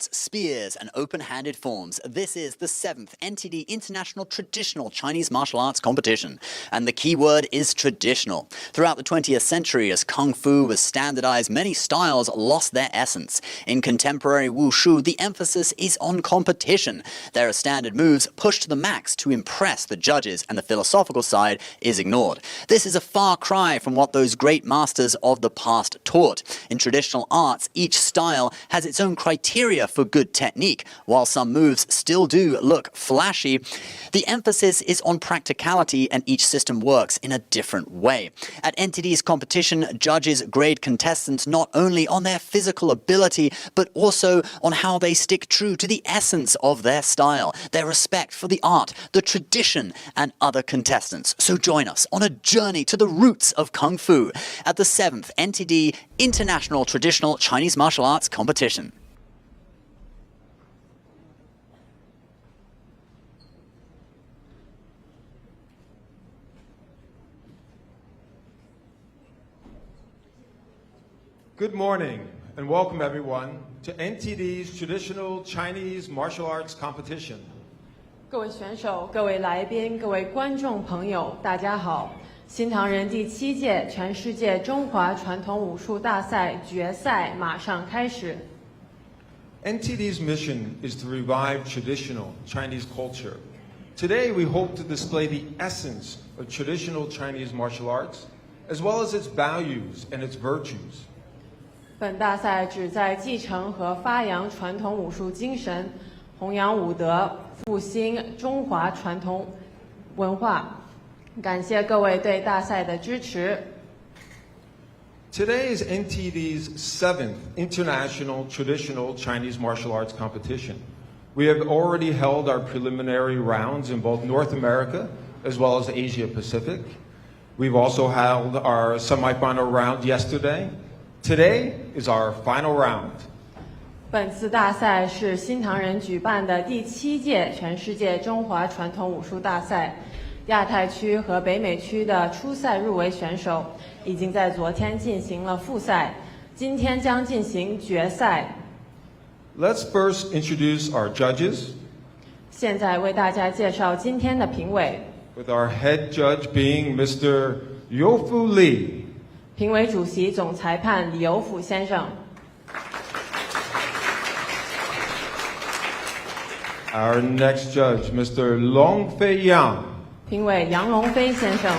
swords, spears, and open-handed forms. This is the 7th NTD International Traditional Chinese Martial Arts Competition. And the key word is traditional. Throughout the 20th century, as Kung Fu was standardized, many styles lost their essence. In contemporary Wushu, the emphasis is on competition. There are standard moves pushed to the max to impress the judges, and the philosophical side is ignored. This is a far cry from what those great masters of the past taught. In traditional arts, each style has its own criteria for good technique. While some moves still do look flashy, the emphasis is on practicality, and each system works in a different way. At NTD's competition, judges grade contestants not only on their physical ability, but also on how they stick true to the essence of their style, their respect for the art, the tradition, and other contestants. So join us on a journey to the roots of Kung Fu at the 7th NTD International Traditional Chinese Martial Arts Competition. Good morning and welcome everyone to NTD's Traditional Chinese Martial Arts Competition. 各位选手、各位来宾、各位观众朋友，大家好！新唐人第7届全世界中华传统武术大赛决赛马上开始。NTD's mission is to revive traditional Chinese culture. Today we hope to display the essence of traditional Chinese martial arts, as well as its values and its virtues. 本大赛旨在继承和发扬传统武术精神，弘扬武德，复兴中华传统文化。感谢各位对大赛的支持。Today is NTD's 7th International Traditional Chinese Martial Arts Competition. We have already held our preliminary rounds in both North America as well as Asia Pacific. We've also held our semifinal round yesterday. Today is our final round. 本次大赛是新唐人举办的第7届全世界中华传统武术大赛。亚太区和北美区的初赛入围选手已经在昨天进行了复赛，今天将进行决赛。Let's first introduce our judges. 现在为大家介绍今天的评委。With our head judge being Mr. Youfu Li. 评委主席总裁判李有甫先生。Our next judge, Mr. Long Fei Yang. 评委杨龙飞先生。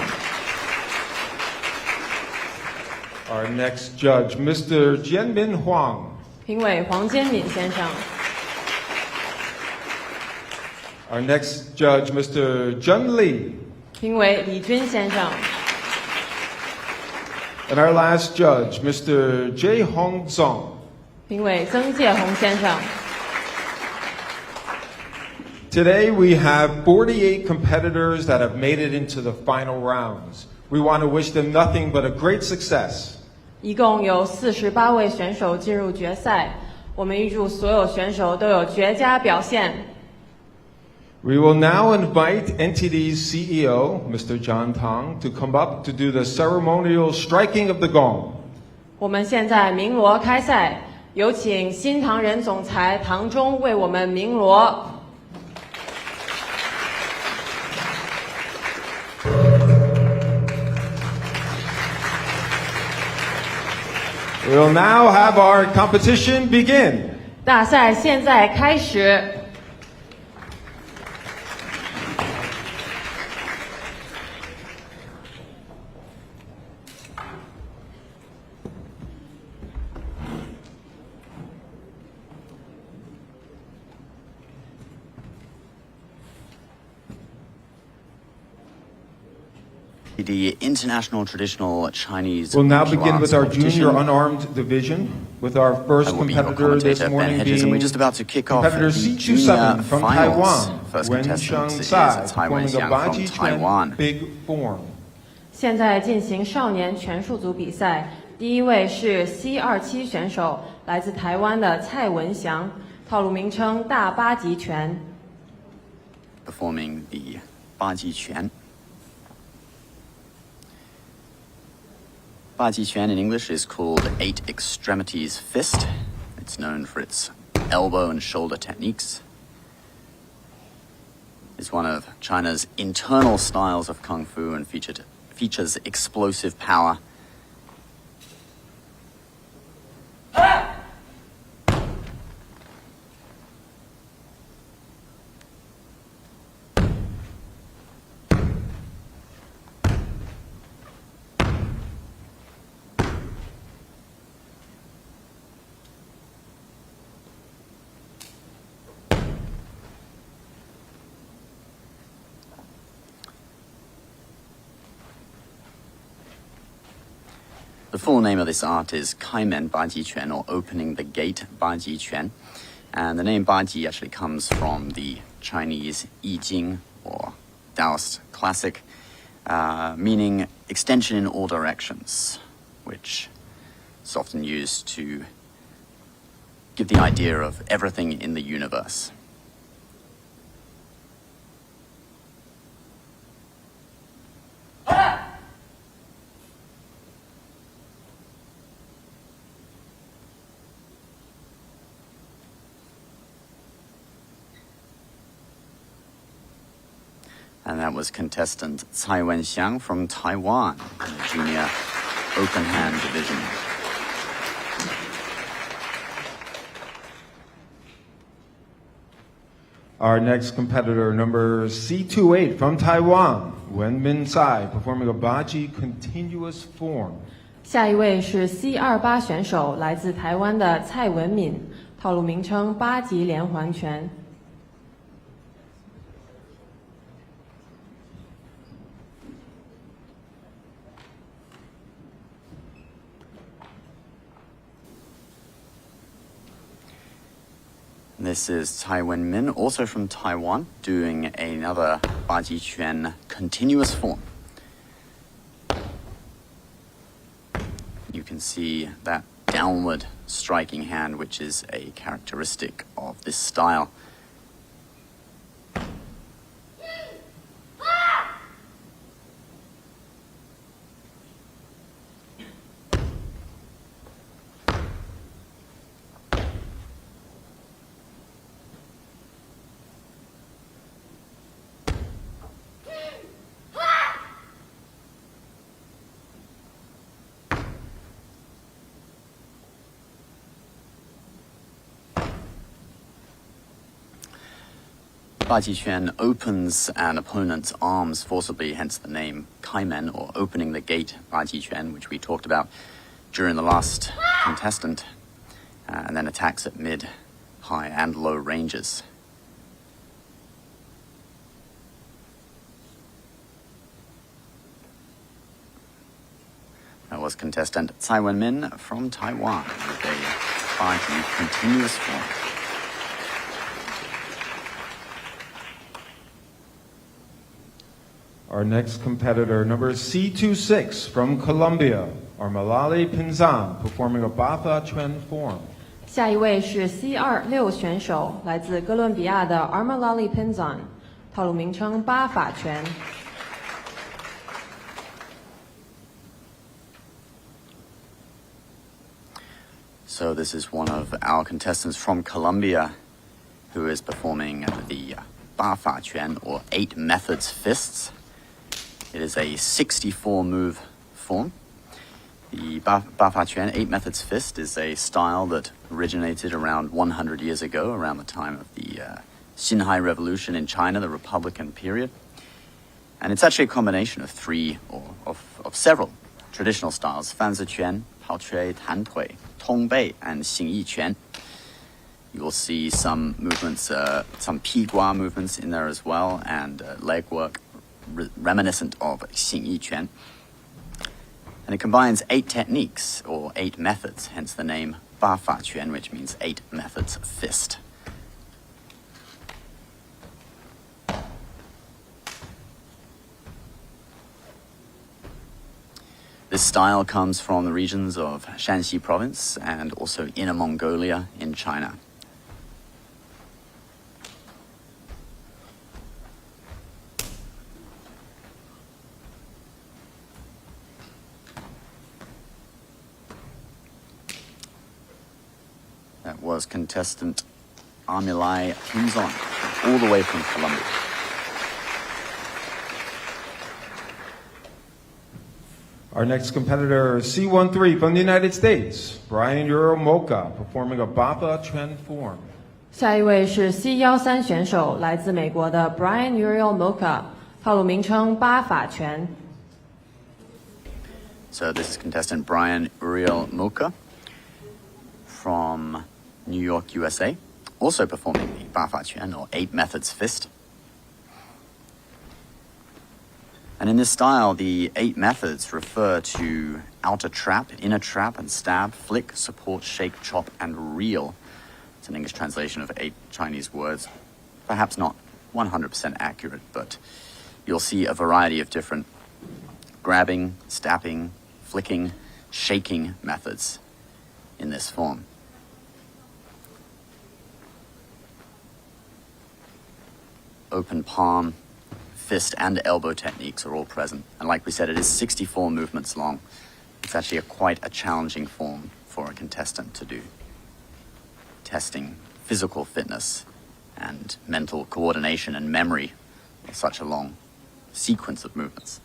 Our next judge, Mr. Jianmin Huang. 评委黄坚敏先生。Our next judge, Mr. Zheng Li. 评委李军先生。And our last judge, Mr. Jae Hong Zong. 评委曾介宏先生。Today we have 48 competitors that have made it into the final rounds. We want to wish them nothing but a great success. 一共有48位选手进入决赛，我们预祝所有选手都有绝佳表现。We will now invite NTD's CEO, Mr. John Tang, to come up to do the ceremonial striking of the gong. 我们现在鸣锣开赛，有请新唐人总裁唐中为我们鸣锣。We will now have our competition begin. 大赛现在开始。The International Traditional Chinese We'll now Martial begin Arts with our Competition. junior unarmed division, with our first I will be your competitor this commentator, Ben morning Hedges, and we're being just about to kick off competitor the C27 junior from finals. Taiwan, First Wen contestant Cheng is Sai, Taiwan performing a Xiang Baji from Taiwan. Chuan big form. 现在进行少年拳术组比赛，第一位是 C27 选手，来自台湾的蔡文祥，套路名称大八极拳。Performing the Baji Quan. Baji Quan in English is called Eight Extremities Fist. It's known for its elbow and shoulder techniques. It's one of China's internal styles of Kung Fu and features explosive power. The full name of this art is Kaimen Baji Quan, or Opening the Gate Baji Quan. And the name Baji actually comes from the Chinese I Ching, or Taoist classic, meaning extension in all directions, which is often used to give the idea of everything in the universe. And that was contestant Cai Wenxiang from Taiwan in the junior open hand division. Our next competitor, number C28 from Taiwan, Wenmin Tsai, performing a Baji continuous form. 下一位是 C28 选手，来自台湾的蔡文敏，套路名称八级连环拳。This is Cai Wenmin, also from Taiwan, doing another Baji Quan continuous form. You can see that downward striking hand, which is a characteristic of this style. Baji Quan opens an opponent's arms forcibly, hence the name Kaimen, or opening the gate Baji Quan, which we talked about during the last contestant, and then attacks at mid, high, and low ranges. That was contestant Cai Wenmin from Taiwan with a Baji continuous form. Our next competitor, number C26 from Colombia, Armalali Pinzan, performing a Batha Chuan form. 下一位是 C26 选手，来自哥伦比亚的 Armalali Pinzan， 套路名称八法拳。So this is one of our contestants from Colombia who is performing the Ba Fa Quan, or 8 methods fists. It is a 64 move form. The Ba Fa Quan 8 methods fist is a style that originated around 100 years ago, around the time of the Xinhai Revolution in China, the Republican period. And it's actually a combination of of several traditional styles: Fanzi Quan, Pao Chui, Tan Tui, Tong Bei, and Xing Yi Quan. You will see some movements, some Pi Gua movements in there as well, and leg work reminiscent of Xing Yi Quan. And it combines 8 techniques, or 8 methods, hence the name Ba Fa Quan, which means 8 methods fist. This style comes from the regions of Shanxi province and also Inner Mongolia in China. That was contestant Armilai Unzon, all the way from Colombia. Our next competitor, C13 from the United States, Uriel Mocha, performing a Bapa Chuan form. 下一位是 C13选手，来自美国的 Brian Uriel Mocha， 套路名称八法拳。So this is contestant Brian Uriel Mocha from New York, USA, also performing the Bafa Chuan, or 8 methods fist. And in this style, the 8 methods refer to outer trap, inner trap, and stab, flick, support, shake, chop, and reel. It's an English translation of 8 Chinese words. Perhaps not 100% accurate, but you'll see a variety of different grabbing, stabbing, flicking, shaking methods in this form. Open palm, fist, and elbow techniques are all present. And like we said, it is 64 movements long. It's actually quite a challenging form for a contestant to do, testing physical fitness and mental coordination and memory of such a long sequence of movements.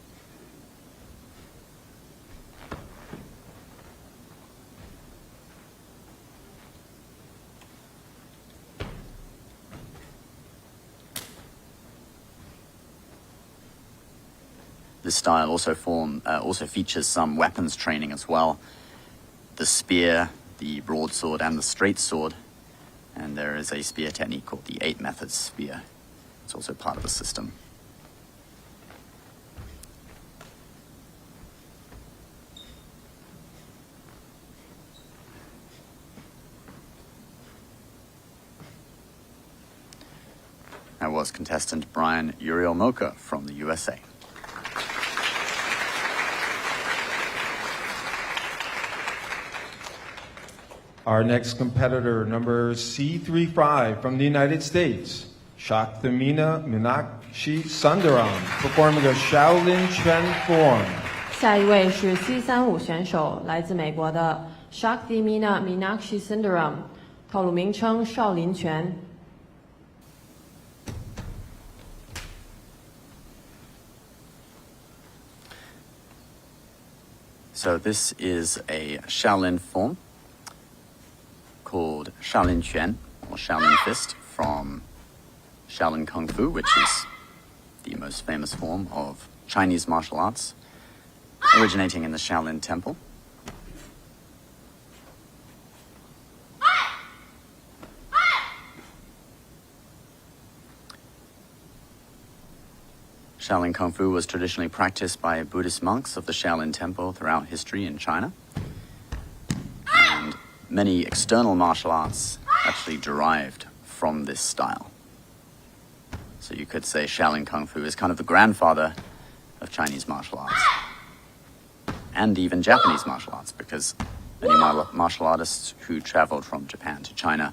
This style also features some weapons training as well. The spear, the broadsword, and the straight sword. And there is a spear technique called the 8 methods spear. It's also part of the system. That was contestant Brian Uriel Mocha from the USA. Our next competitor, number C35 from the United States, Katarina Minakshi Sundaram, performing a Shaolin Chen form. 下一位是 C35选手，来自美国的 Katarina Minakshi Sundaram， 套路名称少林拳。So this is a Shaolin form called Shaolin Quan, or Shaolin Fist, from Shaolin Kung Fu, which is the most famous form of Chinese martial arts, originating in the Shaolin Temple. Shaolin Kung Fu was traditionally practiced by Buddhist monks of the Shaolin Temple throughout history in China. And many external martial arts actually derived from this style. So you could say Shaolin Kung Fu is kind of the grandfather of Chinese martial arts. And even Japanese martial arts, because many martial artists who traveled from Japan to China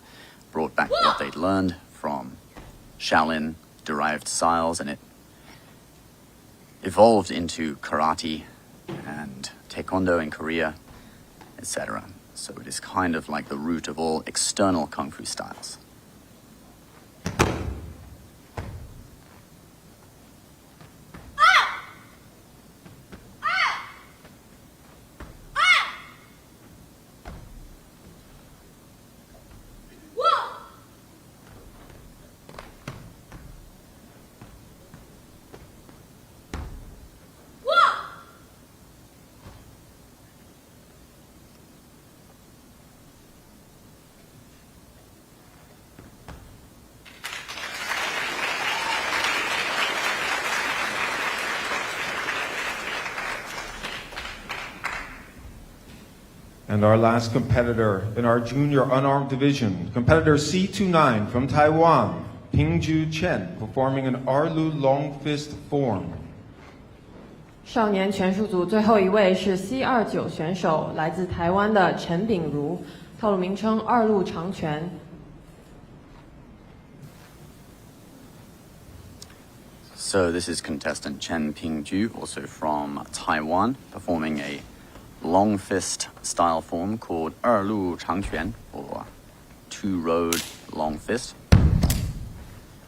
brought back what they'd learned from Shaolin-derived styles, and it evolved into karate and taekwondo in Korea, etc. So it is kind of like the root of all external kung fu styles. And our last competitor in our junior unarmed division, competitor C29 from Taiwan, Pingjoo Chen, performing an Arlu long fist form. 少年拳术组最后一位是 C29选手，来自台湾的陈炳如，套路名称二路长拳。So this is contestant Chen Pingjoo, also from Taiwan, performing a long fist style form called 二路长拳, or two-road long fist.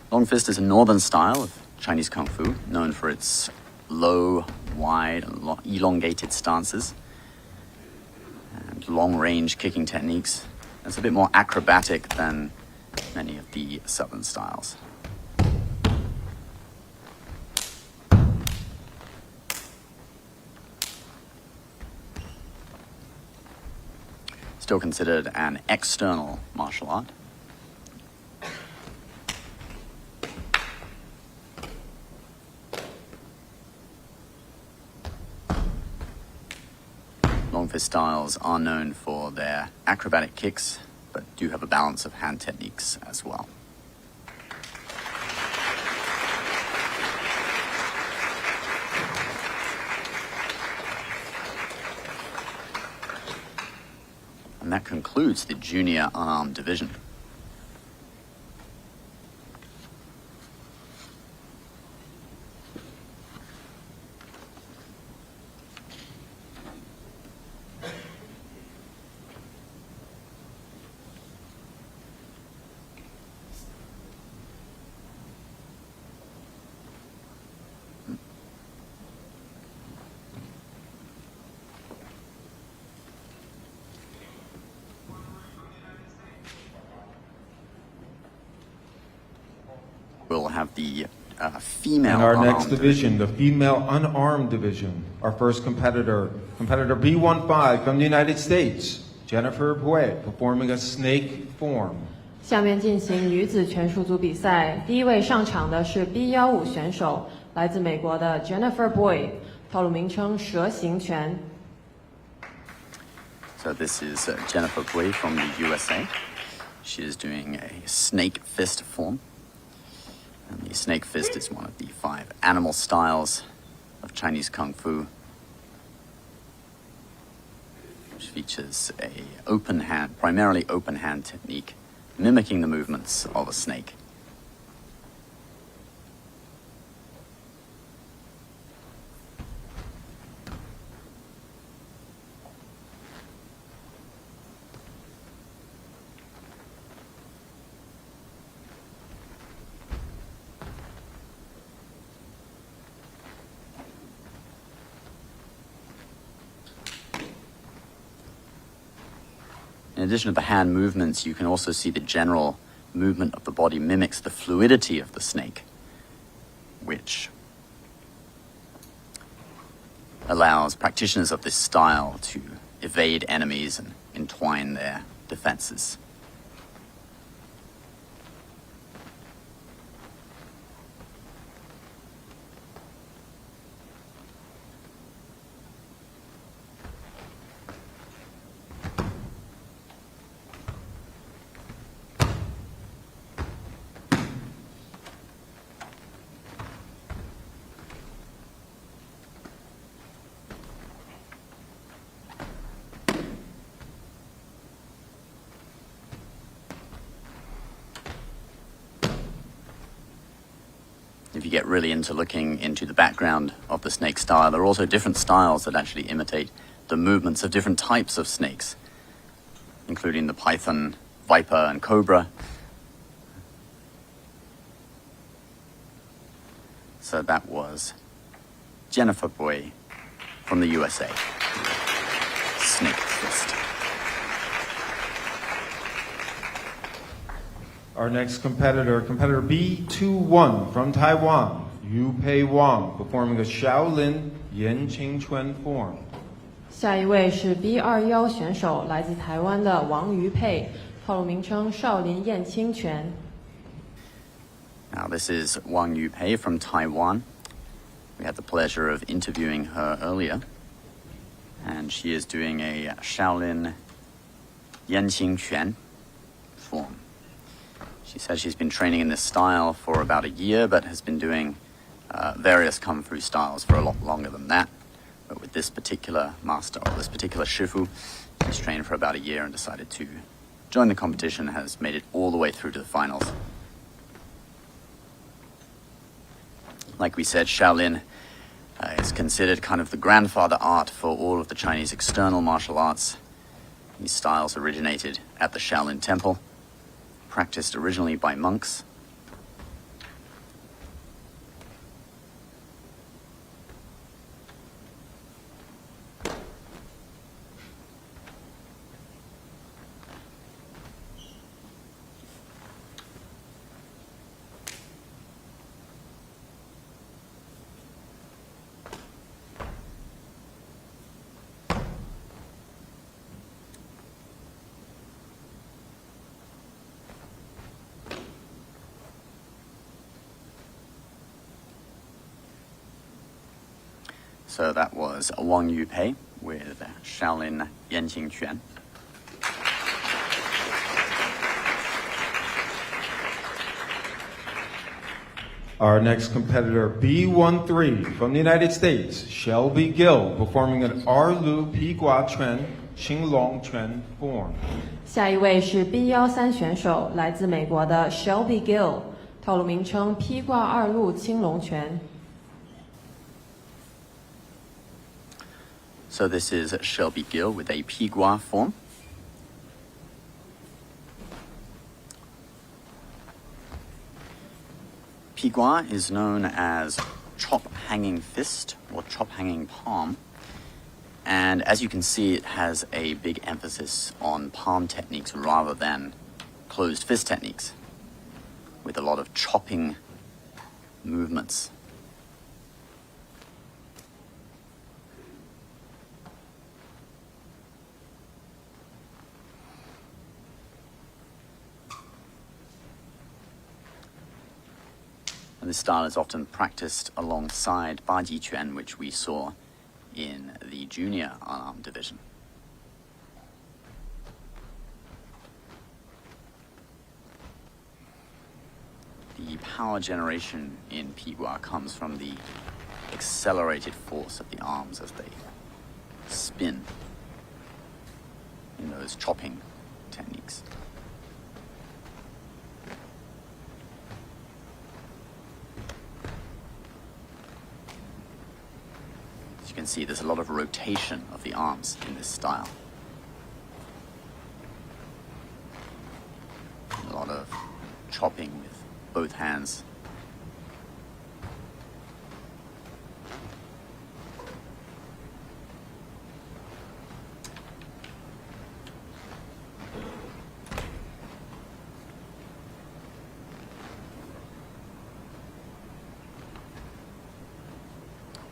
Long fist is a northern style of Chinese Kung Fu, known for its low, wide, and elongated stances and long-range kicking techniques. It's a bit more acrobatic than many of the southern styles. Still considered an external martial art. Long fist styles are known for their acrobatic kicks, but do have a balance of hand techniques as well. And that concludes the junior unarmed division. We'll have the female In our unarmed next division, the female unarmed division. Our first competitor B15 from the United States, Jennifer Bui, performing a snake form. 下面进行女子拳术组比赛，第一位上场的是 B15选手，来自美国的 Jennifer Bui， 套路名称蛇形拳。So this is Jennifer Bui from the USA. She is doing a snake fist form. And the snake fist is one of the 5 animal styles of Chinese Kung Fu, which features a primarily open hand technique, mimicking the movements of a snake. In addition to the hand movements, you can also see the general movement of the body mimics the fluidity of the snake, which allows practitioners of this style to evade enemies and entwine their defenses. If you get really into looking into the background of the snake style, there are also different styles that actually imitate the movements of different types of snakes, including the python, viper, and cobra. So that was Jennifer Bui from the USA. Snake fist. Our next competitor B21 from Taiwan, Yu Pei Wang, performing a Shaolin Yin Chan form. 下一位是 B21选手，来自台湾的王于佩，套路名称少林燕青拳。Now this is Wang Yu from Taiwan. We had the pleasure of interviewing her earlier, and she is doing a Shaolin Yanqing Quan form. She says she's been training in this style for about a year, but has been doing various Kung Fu styles for a lot longer than that. But with this particular master, or this particular Shifu, she's trained for about a year and decided to join the competition, has made it all the way through to the finals. Like we said, Shaolin is considered kind of the grandfather art for all of the Chinese external martial arts. These styles originated at the Shaolin Temple practiced originally by monks. So that was Wang Yu with Shaolin Yanqing Quan. Our next competitor, B13 from the United States, Shelby Gill, performing an Arlu Pigua Chuan Qinglong Chuan form. 下一位是 B13选手，来自美国的 Shelby Gill， 套路名称披挂二路青龙拳。So this is Shelby Gill with a Pigua form. Pigua is known as chop hanging fist or chop hanging palm. And as you can see, it has a big emphasis on palm techniques rather than closed fist techniques, with a lot of chopping movements. And this style is often practiced alongside Baji Quan, which we saw in the junior unarmed division. The power generation in Pigua comes from the accelerated force of the arms as they spin in those chopping techniques. As you can see, there's a lot of rotation of the arms in this style. A lot of chopping with both hands.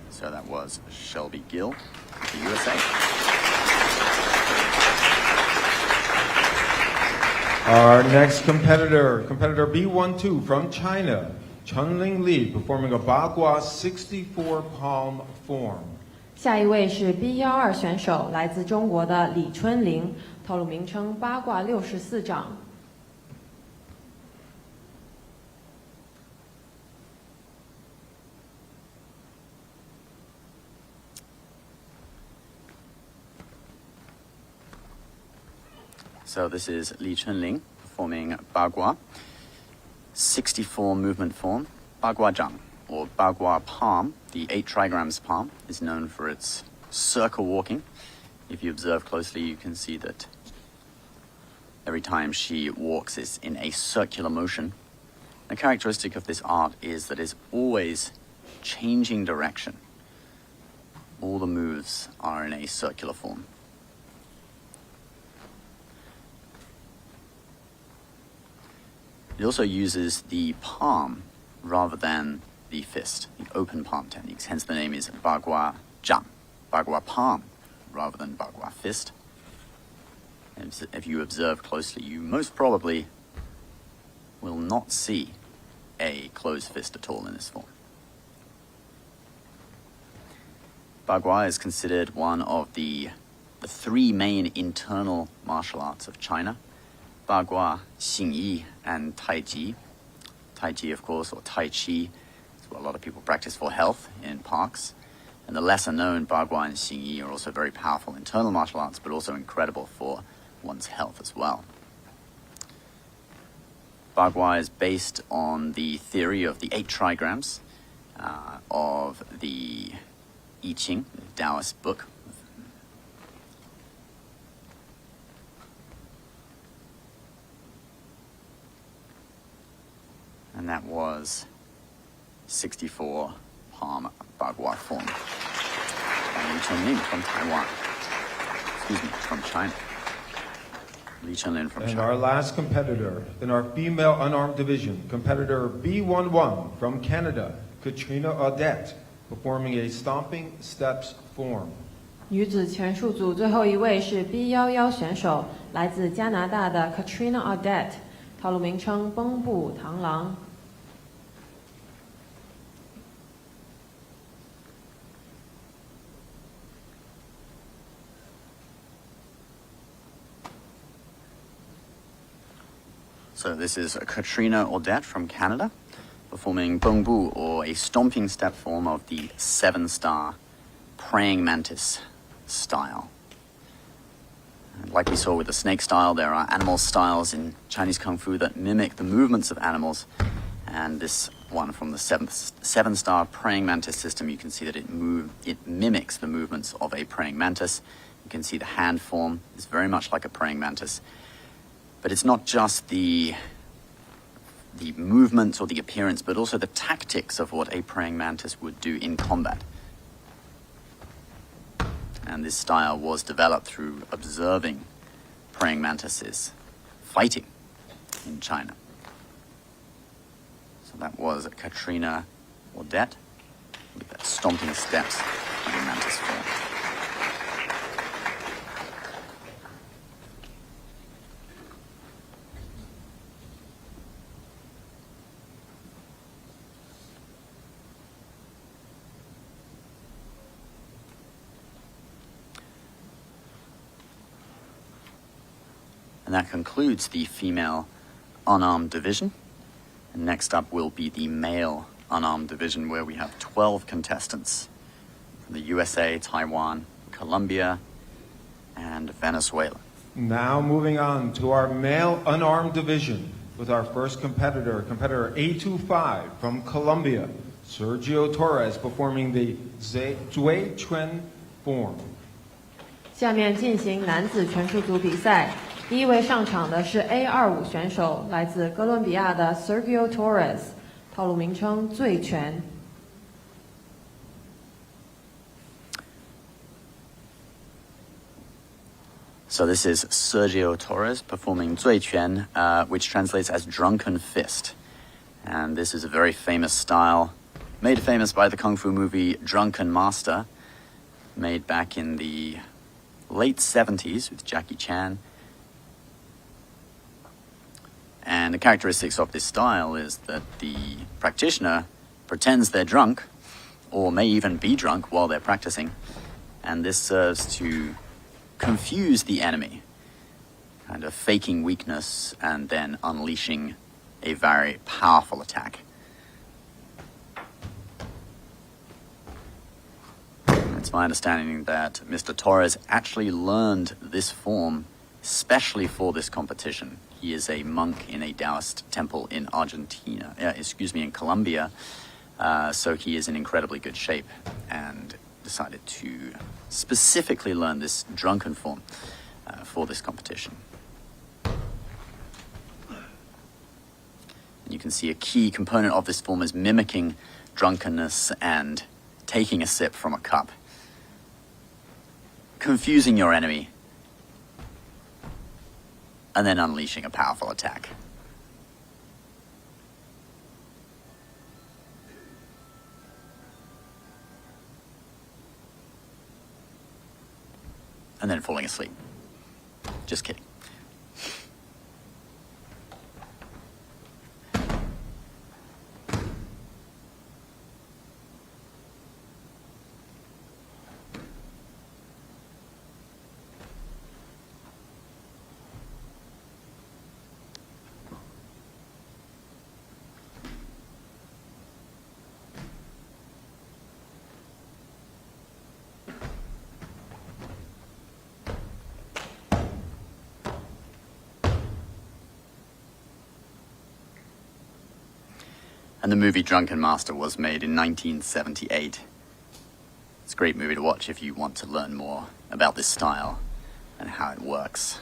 So that was Shelby Gill of the USA. Our next competitor B12 from China, Chunling Li, performing a Bagua 64 palm form. 下一位是 B12选手，来自中国的李春玲，套路名称八卦64掌。So this is Li Chunling performing Bagua, 64 movement form. Bagua Zhang, or Bagua palm, the 8 trigrams palm, is known for its circle walking. If you observe closely, you can see that every time she walks it's in a circular motion. The characteristic of this art is that it's always changing direction. All the moves are in a circular form. It also uses the palm rather than the fist, the open palm techniques. Hence the name is Bagua Zhang, Bagua palm rather than Bagua fist. And if you observe closely, you most probably will not see a closed fist at all in this form. Bagua is considered one of the 3 main internal martial arts of China. Bagua, Xingyi, and Tai Chi. Tai Chi, of course, or Tai Chi, is what a lot of people practice for health in parks. And the lesser known Bagua and Xingyi are also very powerful internal martial arts, but also incredible for one's health as well. Bagua is based on the theory of the 8 trigrams of the I Ching, the Taoist book. And that was 64 palm bagua form. Li Chenlin from Taiwan. Excuse me, from China. Li Chenlin from And China. our last competitor in our female unarmed division, competitor B11 from Canada, Katarina Odette, performing a stomping steps form. 女子拳术组最后一位是 B11选手，来自加拿大的 Katarina Odette， 套路名称绷步螳螂。So this is Katarina Odette from Canada, performing bongbu, or a stomping step form of the 7-star praying mantis style. And like we saw with the snake style, there are animal styles in Chinese Kung Fu that mimic the movements of animals. And this one from the 7-star praying mantis system, you can see that it mimics the movements of a praying mantis. You can see the hand form is very much like a praying mantis. But it's not just the movements or the appearance, but also the tactics of what a praying mantis would do in combat. And this style was developed through observing praying mantises fighting in China. So that was Katarina Odette with that stomping steps of the mantis form. And that concludes the female unarmed division. And next up will be the male unarmed division, where we have 12 contestants from the USA, Taiwan, Colombia, and Venezuela. Now moving on to our male unarmed division with our first competitor, competitor A25 from Colombia, Sergio Torres, performing the Zui Chuan form. 下面进行男子拳术组比赛。第一位上场的是 A25选手，来自哥伦比亚的 Sergio Torres， 套路名称醉拳。So this is Sergio Torres performing Zui Quan, which translates as drunken fist. And this is a very famous style, made famous by the Kung Fu movie Drunken Master, made back in the late 70s with Jackie Chan. And the characteristics of this style is that the practitioner pretends they're drunk, or may even be drunk while they're practicing, and this serves to confuse the enemy, kind of faking weakness and then unleashing a very powerful attack. It's my understanding that Mr. Torres actually learned this form especially for this competition. He is a monk in a Taoist temple in in Colombia, so he is in incredibly good shape and decided to specifically learn this drunken form for this competition. And you can see a key component of this form is mimicking drunkenness and taking a sip from a cup, confusing your enemy, and then unleashing a powerful attack. And then falling asleep. Just kidding. And the movie Drunken Master was made in 1978. It's a great movie to watch if you want to learn more about this style and how it works.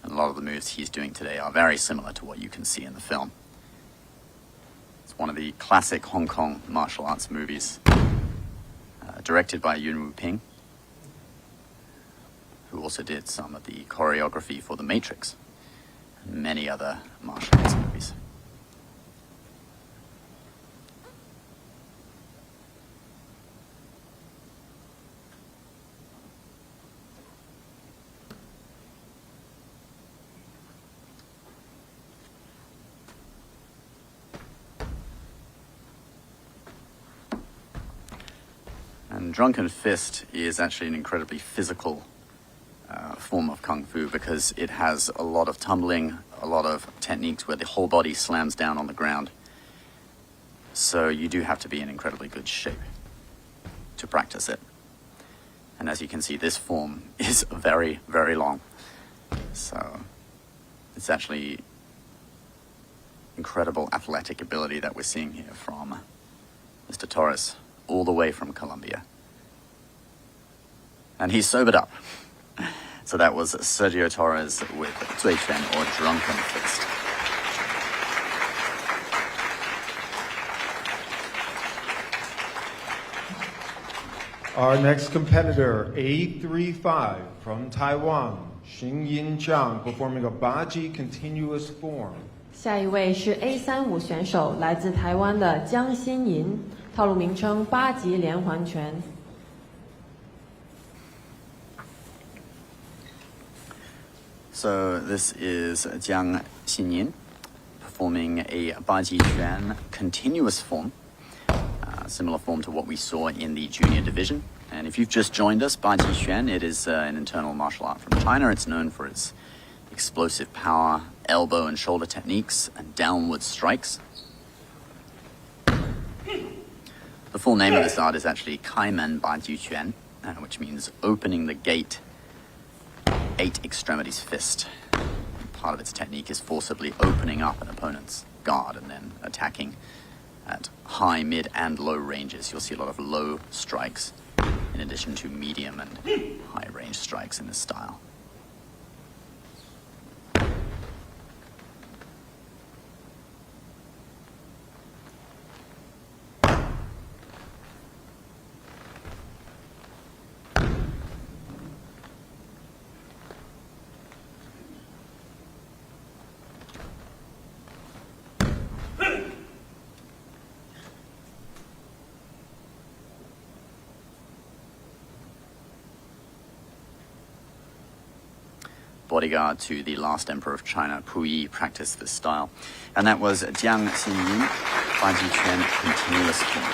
And a lot of the moves he's doing today are very similar to what you can see in the film. It's one of the classic Hong Kong martial arts movies, directed by Yuen Wu-ping, who also did some of the choreography for The Matrix and many other martial arts movies. And Drunken Fist is actually an incredibly physical form of Kung Fu because it has a lot of tumbling, a lot of techniques where the whole body slams down on the ground. So you do have to be in incredibly good shape to practice it. And as you can see, this form is very, very long. So it's actually incredible athletic ability that we're seeing here from Mr. Torres, all the way from Colombia. And he's sobered up. So that was Sergio Torres with Zui Chen, or Drunken Fist. Our next competitor, A35 from Taiwan, Yin Chan, performing a Baji continuous form. 下一位是 A35 选手，来自台湾的江欣银，套路名称八级连环拳。So this is Jiang Xinyin performing a Baji Quan continuous form, similar form to what we saw in the junior division. And if you've just joined us, Baji Quan, it is an internal martial art from China. It's known for its explosive power, elbow and shoulder techniques, and downward strikes. The full name of this art is actually Kaimen Baji Quan, which means opening the gate, 8 extremities fist. Part of its technique is forcibly opening up an opponent's guard and then attacking at high, mid, and low ranges. You'll see a lot of low strikes in addition to medium and high range strikes in this style. Bodyguard to the last emperor of China, Puyi, practiced this style. And that was Jiang Xinyin, Baji Quan continuous form.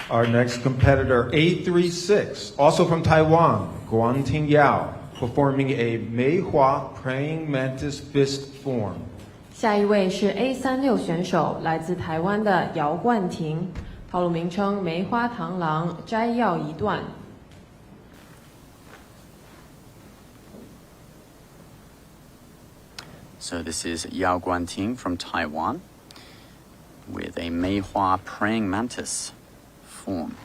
Our next competitor, A36, also from Taiwan, Guanting Yao, performing a Meihua praying mantis fist form. 下一位是 A36 选手，来自台湾的姚冠廷，套路名称梅花螳螂摘要一段。So this is Yao Guanting from Taiwan with a Meihua praying mantis form.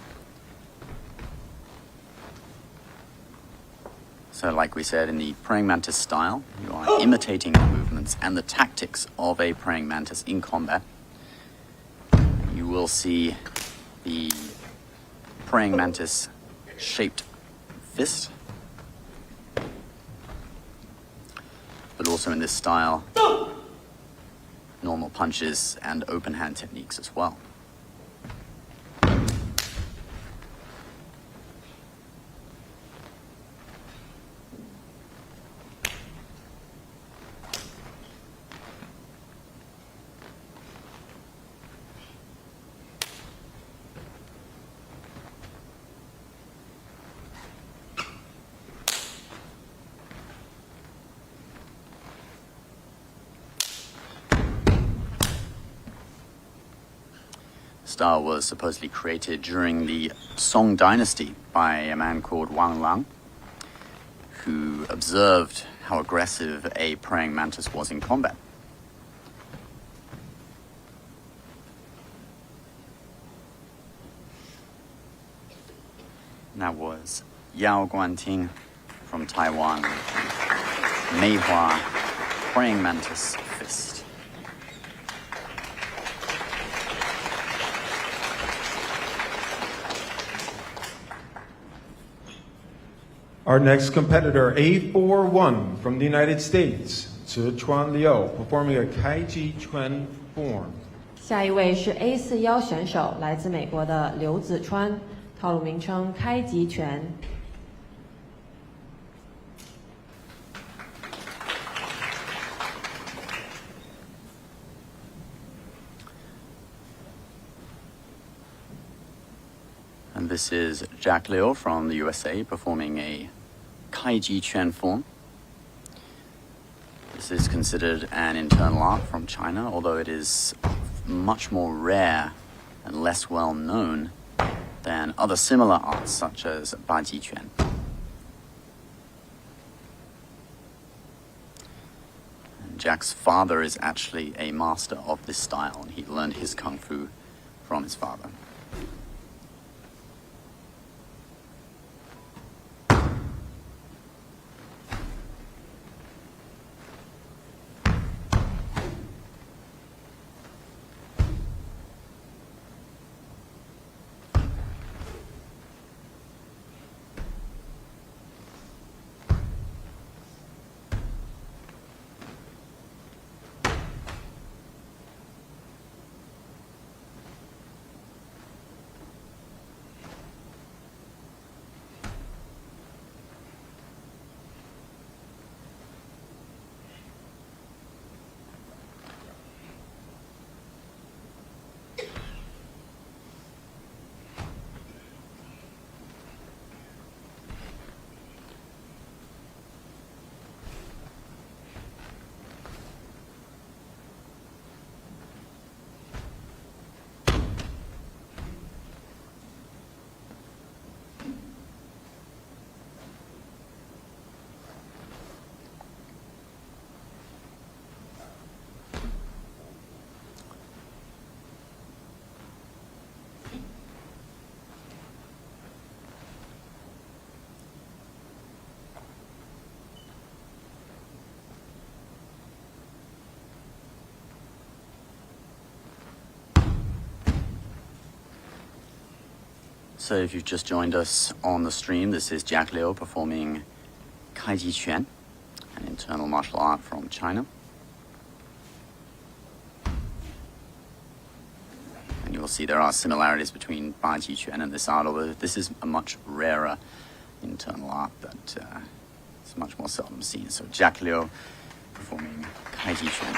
So like we said, in the praying mantis style, you are imitating the movements and the tactics of a praying mantis in combat. You will see the praying mantis shaped fist, but also in this style, normal punches and open hand techniques as well. Style was supposedly created during the Song dynasty by a man called Wang Lang, who observed how aggressive a praying mantis was in combat. And that was Yao Guanting from Taiwan, Meihua, praying mantis fist. Our next competitor, A41 from the United States, Sichuan Liu, performing a Kaiji Chuan form. 下一位是 A41 选手，来自美国的刘子川，套路名称开吉拳。And this is Jack Liu from the USA performing a Kaiji Chuan form. This is considered an internal art from China, although it is much more rare and less well known than other similar arts such as Baji Chuan. And Jack's father is actually a master of this style, and he learned his kung fu from his father. So if you've just joined us on the stream, this is Jack Liu performing Kaiji Chuan, an internal martial art from China. And you will see there are similarities between Baji Chuan and this art, although this is a much rarer internal art that is much more seldom seen. So Jack Liu performing Kaiji Chuan.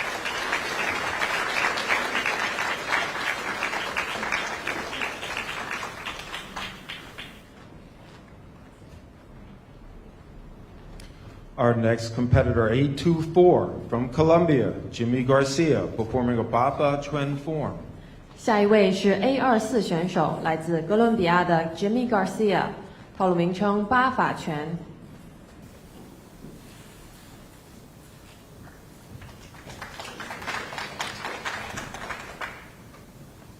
Our next competitor, A24 from Colombia, Jimmy Garcia, performing a Bafa Chuan form. 下一位是 A24 选手，来自哥伦比亚的 Jimmy Garcia， 套路名称八法拳。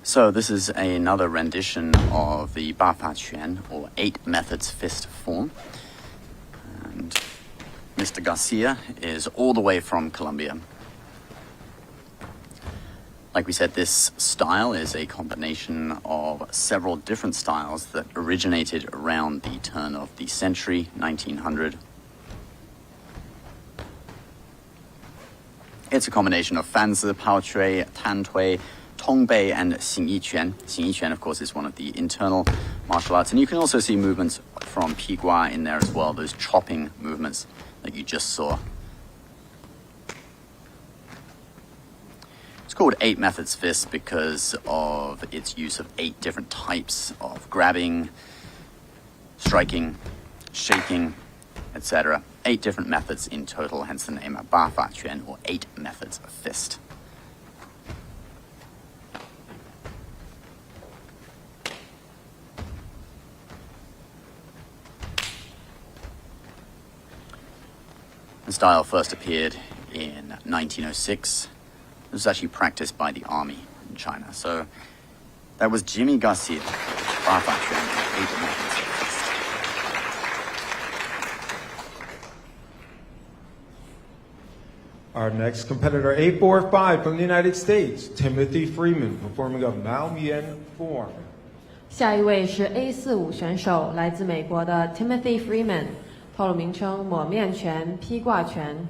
So this is another rendition of the Bafa Chuan, or 8 methods fist form. And Mr. Garcia is all the way from Colombia. Like we said, this style is a combination of several different styles that originated around the turn of the century, 1900. It's a combination of Fanzi, Pao Chui, Tan Tui, Tongbei, and Xingyi Quan. Xingyi Quan, of course, is one of the internal martial arts. And you can also see movements from Pigua in there as well, those chopping movements that you just saw. It's called 8 methods fist because of its use of 8 different types of grabbing, striking, shaking, etc. 8 different methods in total, hence the name of Ba Fa Quan, or 8 methods of fist. The style first appeared in 1906. It was actually practiced by the army in China. So that was Jimmy Garcia, Ba Fa Quan, 8 methods of fist. Our next competitor, 845 from the United States, Timothy Freeman, performing a Mao Mian form. 下一位是 A45 选手，来自美国的 Timothy Freeman， 套路名称抹面拳、披挂拳。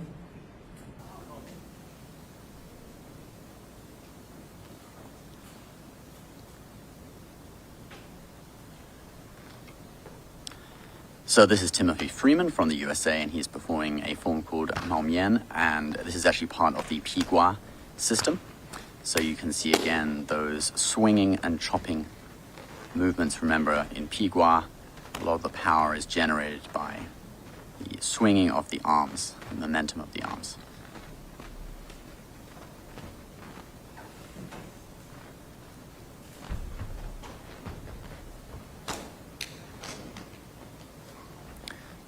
So this is Timothy Freeman from the USA, and he's performing a form called Mao Mian, and this is actually part of the Pigua system. So you can see again those swinging and chopping movements. Remember, in Pigua, a lot of the power is generated by the swinging of the arms, the momentum of the arms.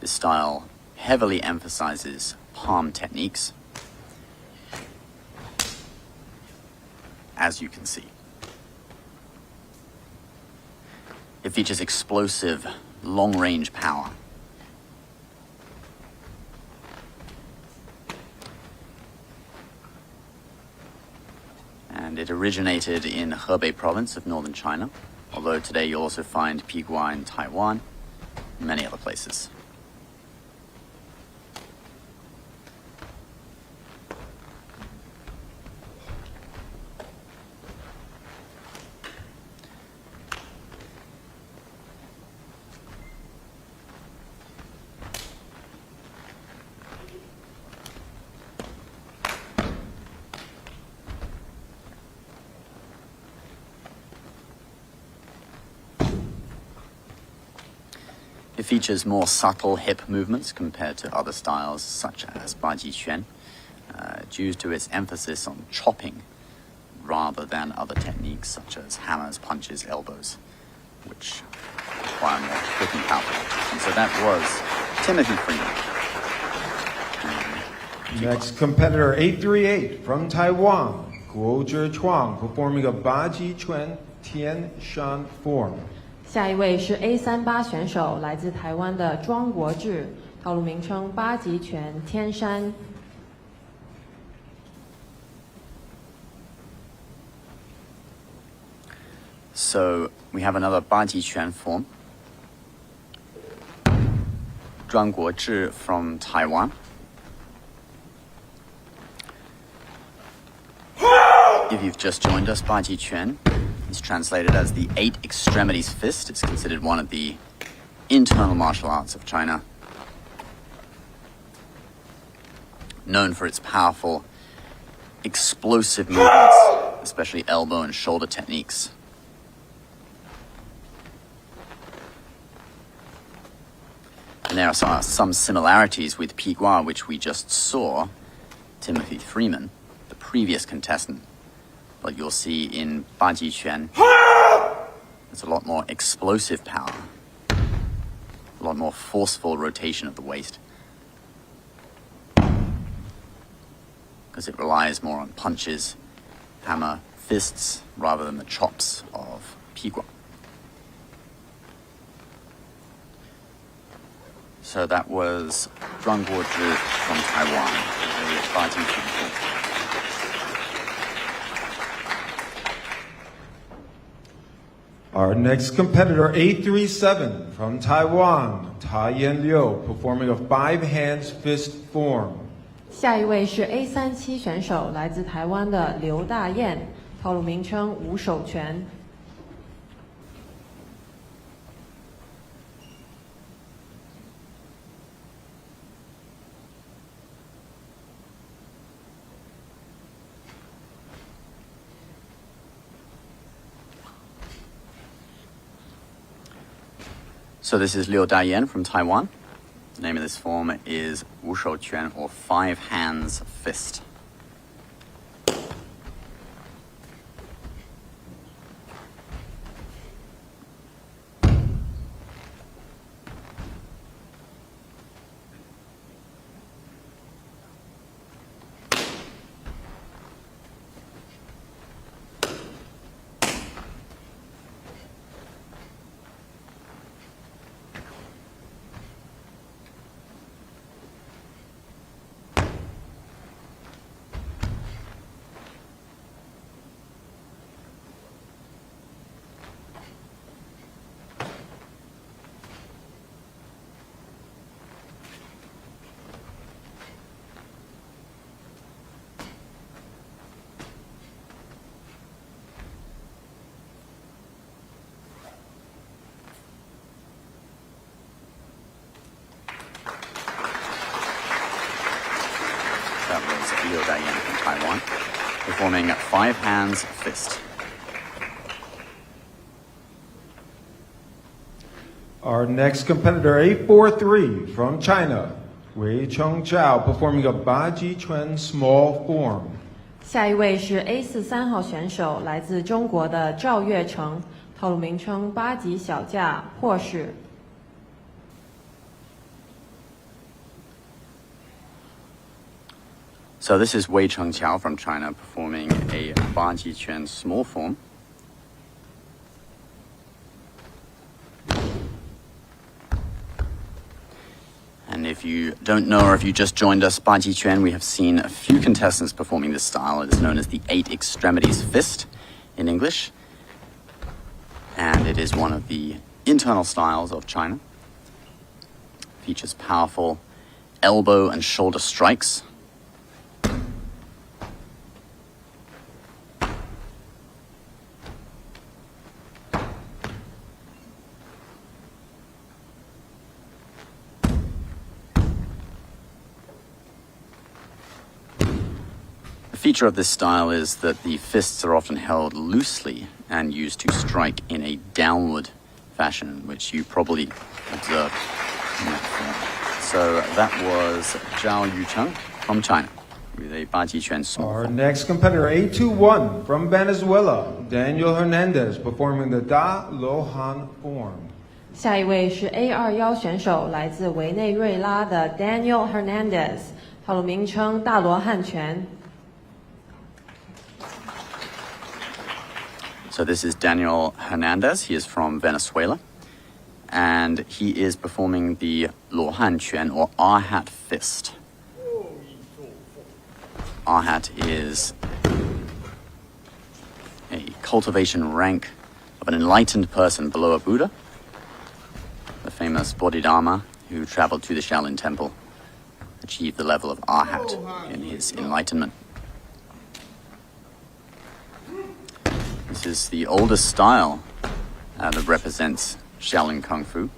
This style heavily emphasizes palm techniques, as you can see. It features explosive, long-range power. And it originated in Hebei province of northern China, although today you'll also find Pigua in Taiwan and many other places. It features more subtle hip movements compared to other styles such as Baji Quan, due to its emphasis on chopping rather than other techniques such as hammers, punches, elbows, which require more quick and powerful action. So that was Timothy Freeman. Next competitor, 838 from Taiwan, Guo Zhichuang, performing a Baji Quan Tian Shan form. 下一位是 A38 选手，来自台湾的庄国志，套路名称八极拳天山。So we have another Baji Quan form. Zhuang Guozhi from Taiwan. If you've just joined us, Baji Quan is translated as the eight extremities fist. It's considered one of the internal martial arts of China, known for its powerful, explosive movements, especially elbow and shoulder techniques. And there are some similarities with Pigua, which we just saw Timothy Freeman, the previous contestant. But you'll see in Baji Quan, there's a lot more explosive power, a lot more forceful rotation of the waist, because it relies more on punches, hammer, fists, rather than the chops of Pigua. So that was Zhuang Guozhi from Taiwan, a Baji Quan. Our next competitor, 837 from Taiwan, Ta Yan Liu, performing a five hands fist form. 下一位是 A37 选手，来自台湾的刘大雁，套路名称五手拳。So this is Liu Dayan from Taiwan. The name of this form is Wu Shou Quan, or five hands fist. performing 5 hands fist. Our next competitor, 843 from China, Wei Chong Chow, performing a Baji Chuan small form. 下一位是 A43号选手，来自中国的赵月成，套路名称八级小架或是。So this is Wei Chong Chow from China performing a Baji Chuan small form. And if you don't know, or if you just joined us, Baji Chuan, we have seen a few contestants performing this style. It is known as the 8 extremities fist in English. And it is one of the internal styles of China. Features powerful elbow and shoulder strikes. The feature of this style is that the fists are often held loosely and used to strike in a downward fashion, which you probably observed in that form. So that was Zhao Yucheng from China with a Baji Chuan small Our form. next competitor, 821 from Venezuela, Daniel Hernandez, performing the Da Lohan form. 下一位是 A21选手，来自委内瑞拉的 Daniel Hernandez，套路名称大罗汉拳。So this is Daniel Hernandez. He is from Venezuela. And he is performing the Luohan Quan, or R-hat fist. R-hat is a cultivation rank of an enlightened person below a Buddha, the famous Bodhidharma who traveled to the Shaolin Temple, achieved the level of R-hat in his enlightenment. This is the oldest style that represents Shaolin Kung Fu.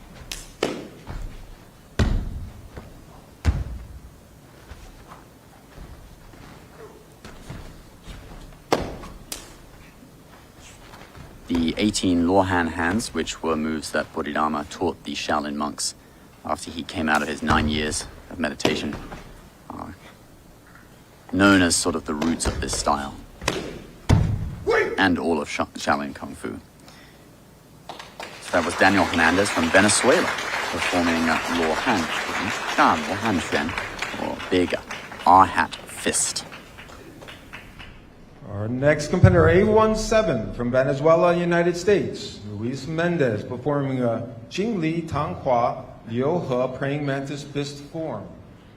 The 18 Luohan hands, which were moves that Bodhidharma taught the Shaolin monks after he came out of his 9 years of meditation, are known as sort of the roots of this style and all of Shaolin Kung Fu. So that was Daniel Hernandez from Venezuela performing Luohan Quan, Da Luohan Quan, or big R-hat fist. Our next competitor, A17 from Venezuela, United States, Luis Mendes, performing a Jingli Tanghua Liu He praying mantis fist form.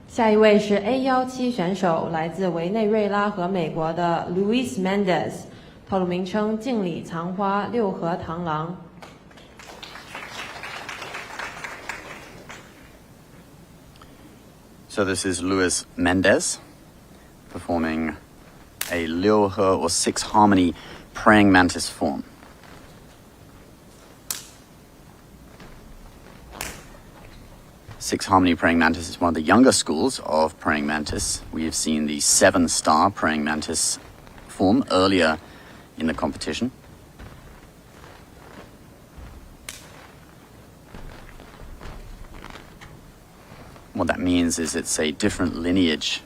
下一位是 A17选手，来自委内瑞拉和美国的 Luis Mendes，套路名称敬礼藏花六合螳螂。So this is Luis Mendes performing a Liu He, or 6 harmony praying mantis form. Six harmony praying mantis is one of the younger schools of praying mantis. We have seen the 7-star praying mantis form earlier in the competition. What that means is it's a different lineage,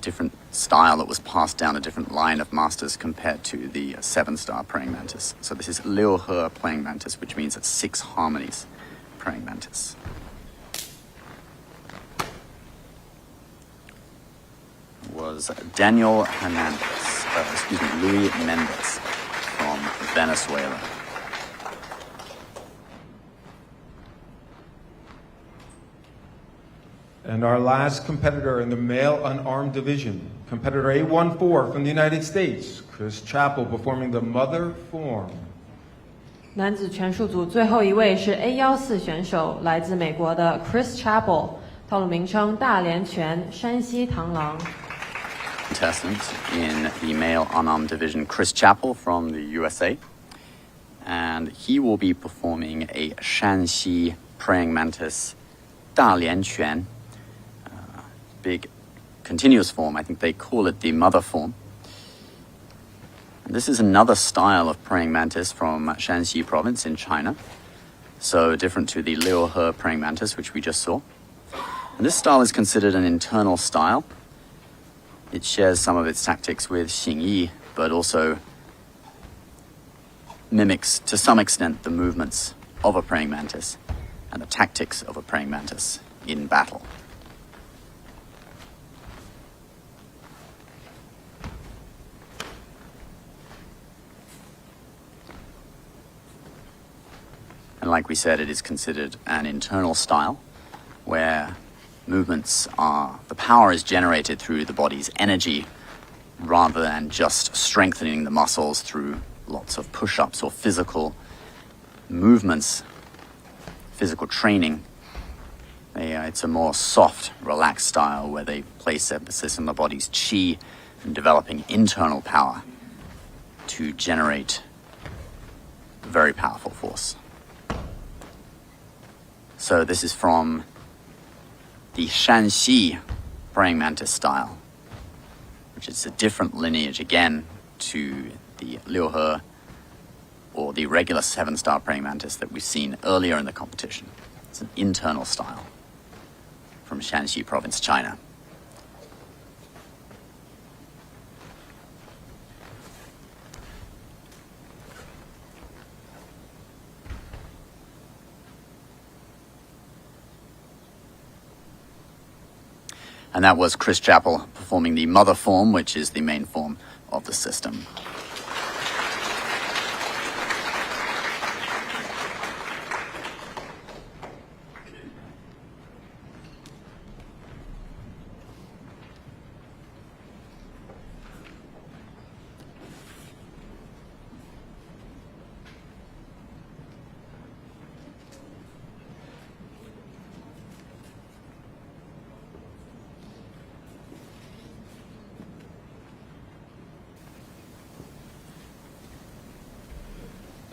different style that was passed down a different line of masters compared to the 7-star praying mantis. So this is Liu He praying mantis, which means it's 6 harmonies praying mantis. Was Daniel Hernandez, Luis Mendes from Venezuela. And our last competitor in the male unarmed division, competitor A14 from the United States, Chris Chappell, performing the mother form. 男子拳术组最后一位是 A14选手，来自美国的 Chris Chappell，套路名称大连拳山西螳螂。Contestant in the male unarmed division, Chris Chappell from the USA, and he will be performing a Shanxi praying mantis Dalian Quan, big continuous form. I think they call it the mother form. This is another style of praying mantis from Shanxi province in China. So different to the Liuhe praying mantis, which we just saw. And this style is considered an internal style. It shares some of its tactics with Xingyi, but also mimics, to some extent, the movements of a praying mantis and the tactics of a praying mantis in battle. And like we said, it is considered an internal style where movements are, the power is generated through the body's energy rather than just strengthening the muscles through lots of push-ups or physical movements, physical training. It's a more soft, relaxed style where they place emphasis on the body's qi and developing internal power to generate very powerful force. So this is from the Shanxi praying mantis style, which is a different lineage again to the Liuhe or the regular 7-star praying mantis that we've seen earlier in the competition. It's an internal style from Shanxi province, China. And that was Chris Chappell performing the mother form, which is the main form of the system.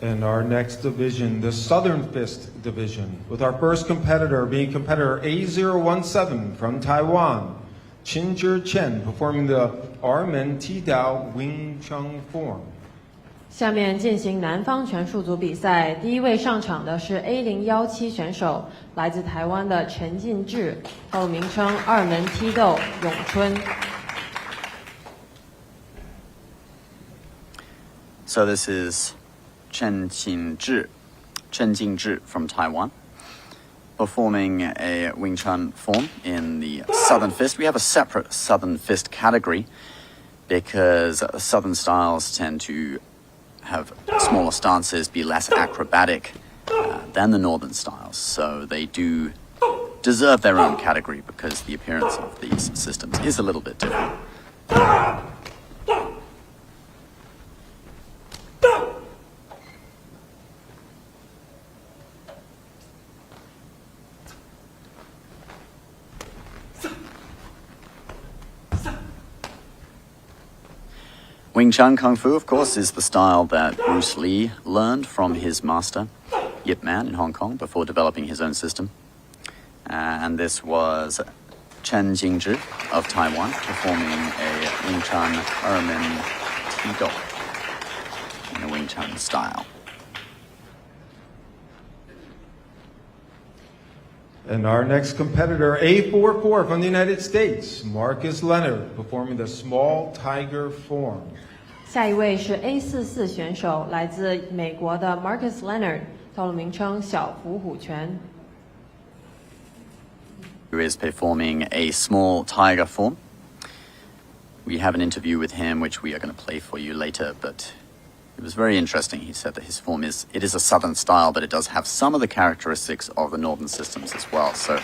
And our next division, the Southern Fist Division, with our first competitor being competitor A017 from Taiwan, Shinjuku Chen, performing the NTD Wing Chun form. 下面进行男方拳术组比赛，第一位上场的是 A017 选手，来自台湾的陈进志，透露名称二门踢斗咏春。So this is Chen Jingzhi from Taiwan, performing a Wing Chun form in the Southern Fist. We have a separate Southern Fist category because Southern styles tend to have smaller stances, be less acrobatic than the Northern styles. So they do deserve their own category because the appearance of these systems is a little bit different. Wing Chun Kung Fu, of course, is the style that Bruce Lee learned from his master, Yip Man, in Hong Kong, before developing his own system. And this was Chen Jingzhi of Taiwan, performing a Wing Chun Ermin Tido in the Wing Chun style. And our next competitor, A44 from the United States, Marcus Leonard, performing the Small Tiger form. 下一位是 A44 选手，来自美国的 Marcus Leonard， 透露名称小伏虎拳。Who is performing a small tiger form. We have an interview with him, which we are going to play for you later, but it was very interesting. He said that his form is a Southern style, but it does have some of the characteristics of the Northern systems as well, so you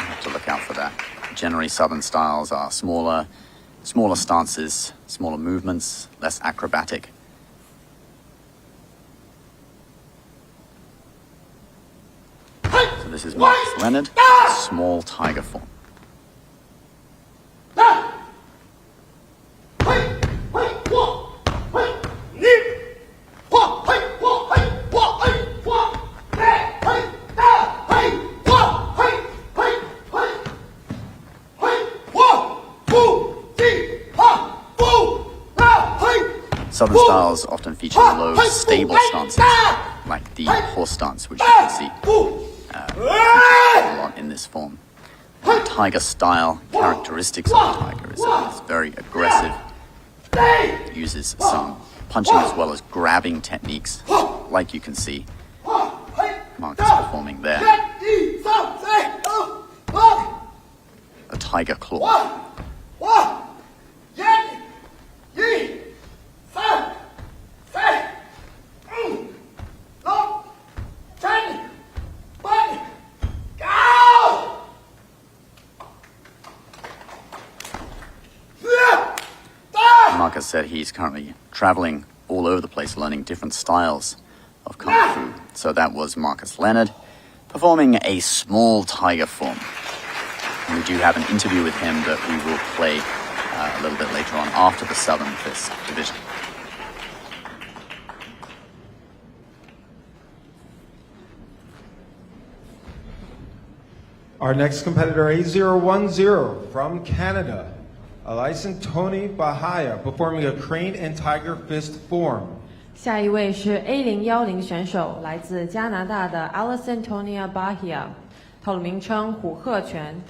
have to look out for that. Generally, Southern styles are smaller stances, smaller movements, less acrobatic. So this is Marcus Leonard, small tiger form. Southern styles often feature low, stable stances, like the horse stance, which you can see a lot in this form. The tiger style characteristics of the tiger is that it's very aggressive, uses some punching as well as grabbing techniques, like you can see Marcus performing there. A tiger claw. Marcus said he's currently traveling all over the place, learning different styles of Kung Fu. So that was Marcus Leonard performing a small tiger form. And we do have an interview with him that we will play a little bit later on after the Southern Fist division. Our next competitor, A010 from Canada, Alison Tony Bahay, performing a crane and tiger fist form. 下一位是 A010 选手，来自加拿大的 Alison Tonia Bahia， 套路名称虎鹤拳。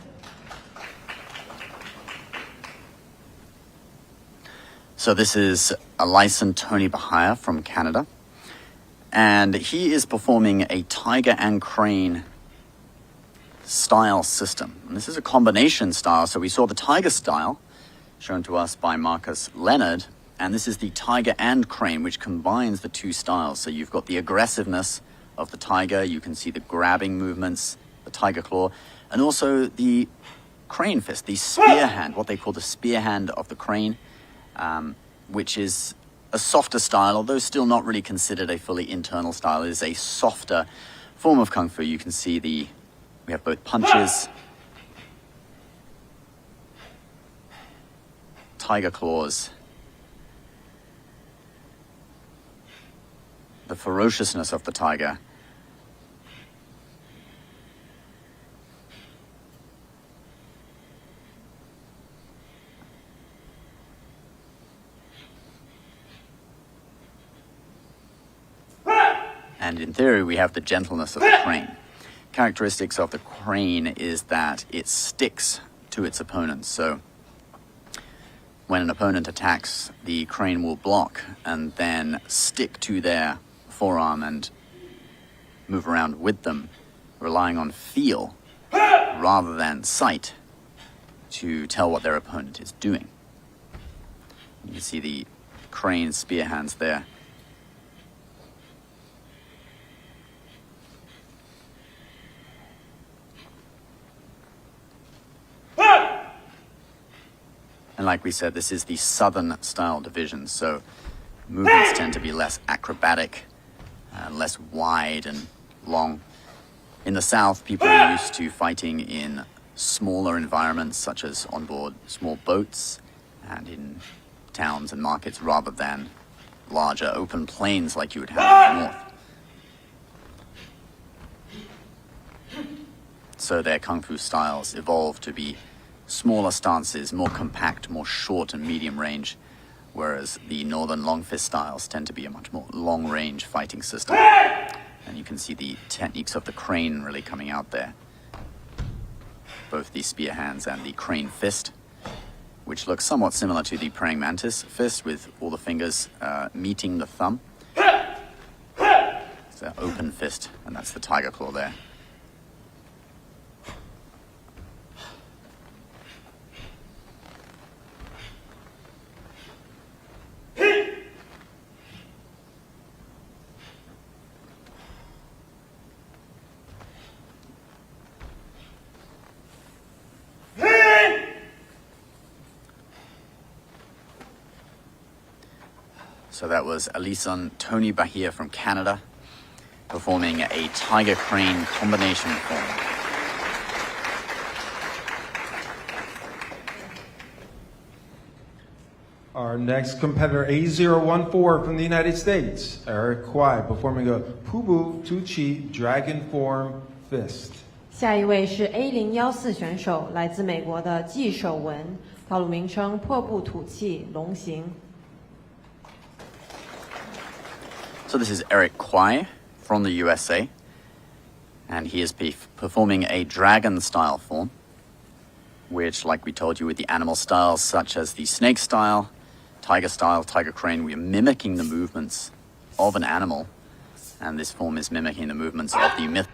So this is Alison Tony Bahia from Canada, and he is performing a tiger and crane style system. And this is a combination style, so we saw the tiger style shown to us by Marcus Leonard, and this is the tiger and crane, which combines the two styles. So you've got the aggressiveness of the tiger, you can see the grabbing movements, the tiger claw, and also the crane fist, the spear hand, what they call the spear hand of the crane, which is a softer style, although still not really considered a fully internal style. It is a softer form of Kung Fu. You can see we have both punches, tiger claws, the ferociousness of the tiger, and in theory we have the gentleness of the crane. Characteristics of the crane is that it sticks to its opponent. So when an opponent attacks, the crane will block and then stick to their forearm and move around with them, relying on feel rather than sight to tell what their opponent is doing. You can see the crane spear hands there. And like we said, this is the Southern style division, so movements tend to be less acrobatic, less wide and long. In the South, people are used to fighting in smaller environments, such as on board small boats and in towns and markets, rather than larger open plains like you would have in the North. So their Kung Fu styles evolved to be smaller stances, more compact, more short and medium range, whereas the Northern long fist styles tend to be a much more long range fighting system. And you can see the techniques of the crane really coming out there. Both the spear hands and the crane fist, which looks somewhat similar to the praying mantis fist with all the fingers meeting the thumb. It's an open fist, and that's the tiger claw there. So that was Alison Tony Bahia from Canada performing a tiger crane combination form. Our next competitor, A014 from the United States, Eric Kwai, performing a Pubu Tuchi Dragon Form Fist. 下一位是 A014 选手，来自美国的纪守文，套路名称破布吐气龙形。So this is Eric Kwai from the USA, and he is performing a dragon style form, which, like we told you with the animal styles such as the snake style, tiger crane, we are mimicking the movements of an animal, and this form is mimicking the movements of the myth.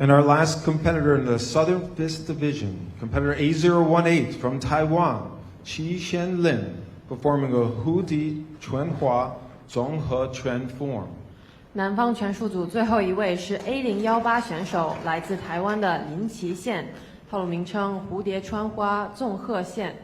And our last competitor in the Southern Fist Division, competitor A018 from Taiwan, Qi Xian Lin, performing a Hu Di Chuanhua Zhonghe Chuan form. 南方拳术组最后一位是 A018 选手，来自台湾的林奇宪，套路名称蝴蝶穿花纵鹤线。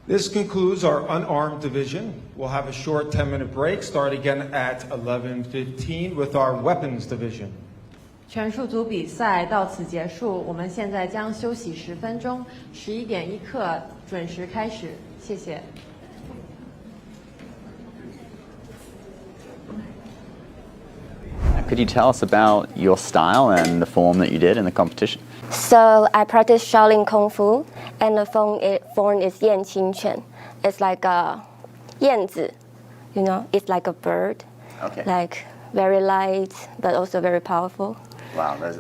This concludes our unarmed division. We'll have a short 10-minute break, start again at 11:15 with our weapons division. 拳术组比赛到此结束，我们现在将休息10分钟，11点1刻准时开始，谢谢。Could you tell us about your style and the form that you did in the competition? So I practice Shaolin Kung Fu, and the form is Yin Chan. It's like a 燕子, you know, it's like a bird. Okay. Like very light, but also very powerful. Wow, that's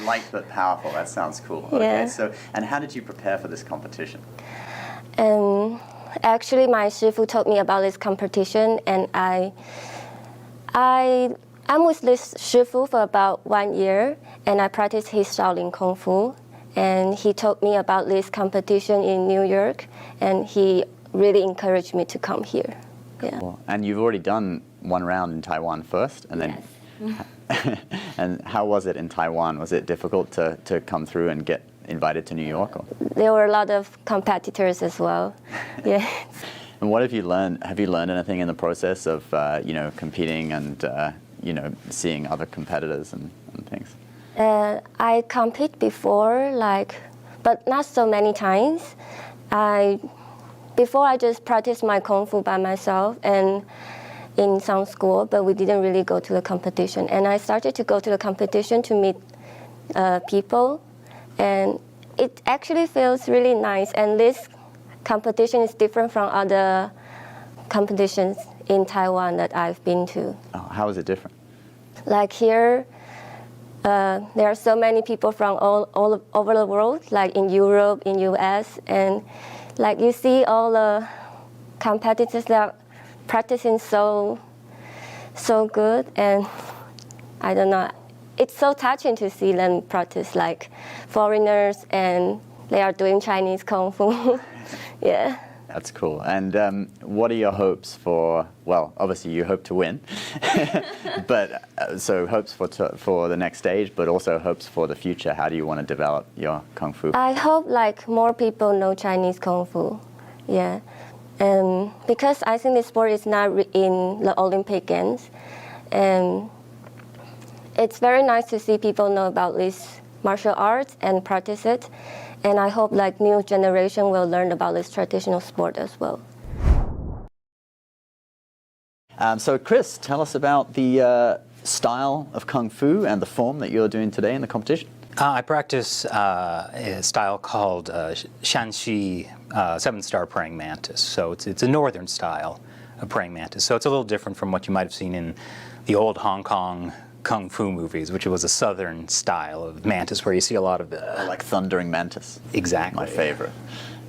light but powerful. That sounds cool. Okay, Yeah. so, and how did you prepare for this competition? Actually, my shifu told me about this competition, and I'm with this shifu for about 1 year, and I practiced his Shaolin Kung Fu. And he told me about this competition in New York, and he really encouraged me to come here. Yeah. Cool. And you've already done one round in Taiwan first, and then. Yes. And how was it in Taiwan? Was it difficult to come through and get invited to New York? Or? There were a lot of competitors as well. Yeah. And what have you learned? Have you learned anything in the process of competing and seeing other competitors and things? I compete before, but not so many times. Before I just practiced my Kung Fu by myself and in some school, but we didn't really go to the competition. And I started to go to the competition to meet people, and it actually feels really nice. And this competition is different from other competitions in Taiwan that I've been to. Oh, how is it different? Like here, there are so many people from all over the world, like in Europe, in US, and like you see all the competitors that are practicing so good, and I don't know, it's so touching to see them practice, like foreigners and they are doing Chinese Kung Fu. Yeah. That's cool. And what are your hopes for, well, obviously you hope to win, but so hopes for the next stage, but also hopes for the future. How do you want to develop your Kung Fu? I hope like more people know Chinese Kung Fu. Yeah. Because I think this sport is not in the Olympic Games. And it's very nice to see people know about this martial arts and practice it. And I hope like new generation will learn about this traditional sport as well. So Chris, tell us about the style of Kung Fu and the form that you're doing today in the competition. I practice a style called Shanxi seven-star praying mantis. So it's a northern style of praying mantis. So it's a little different from what you might have seen in the old Hong Kong Kung Fu movies, which was a southern style of mantis where you see a lot of like thundering mantis. Exactly. My favorite.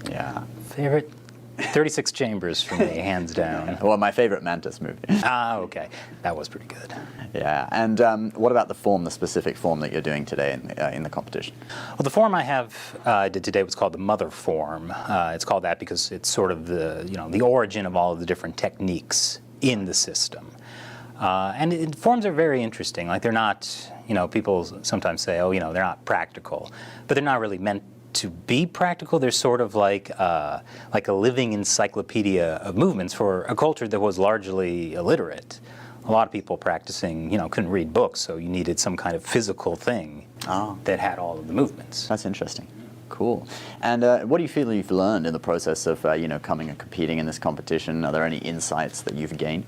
Yeah. Favorite? 36 Chambers for me, hands down. Well, my favorite mantis movie. Okay. That was pretty good. Yeah. And what about the form, the specific form that you're doing today in the competition? Well, the form I did today was called the mother form. It's called that because it's sort of the origin of all of the different techniques in the system. And forms are very interesting. Like they're not, people sometimes say, oh, they're not practical, but they're not really meant to be practical. They're sort of like a living encyclopedia of movements for a culture that was largely illiterate. A lot of people practicing, couldn't read books, so you needed some kind of physical thing that had all of the movements. That's interesting. Cool. And what do you feel you've learned in the process of, coming and competing in this competition? Are there any insights that you've gained?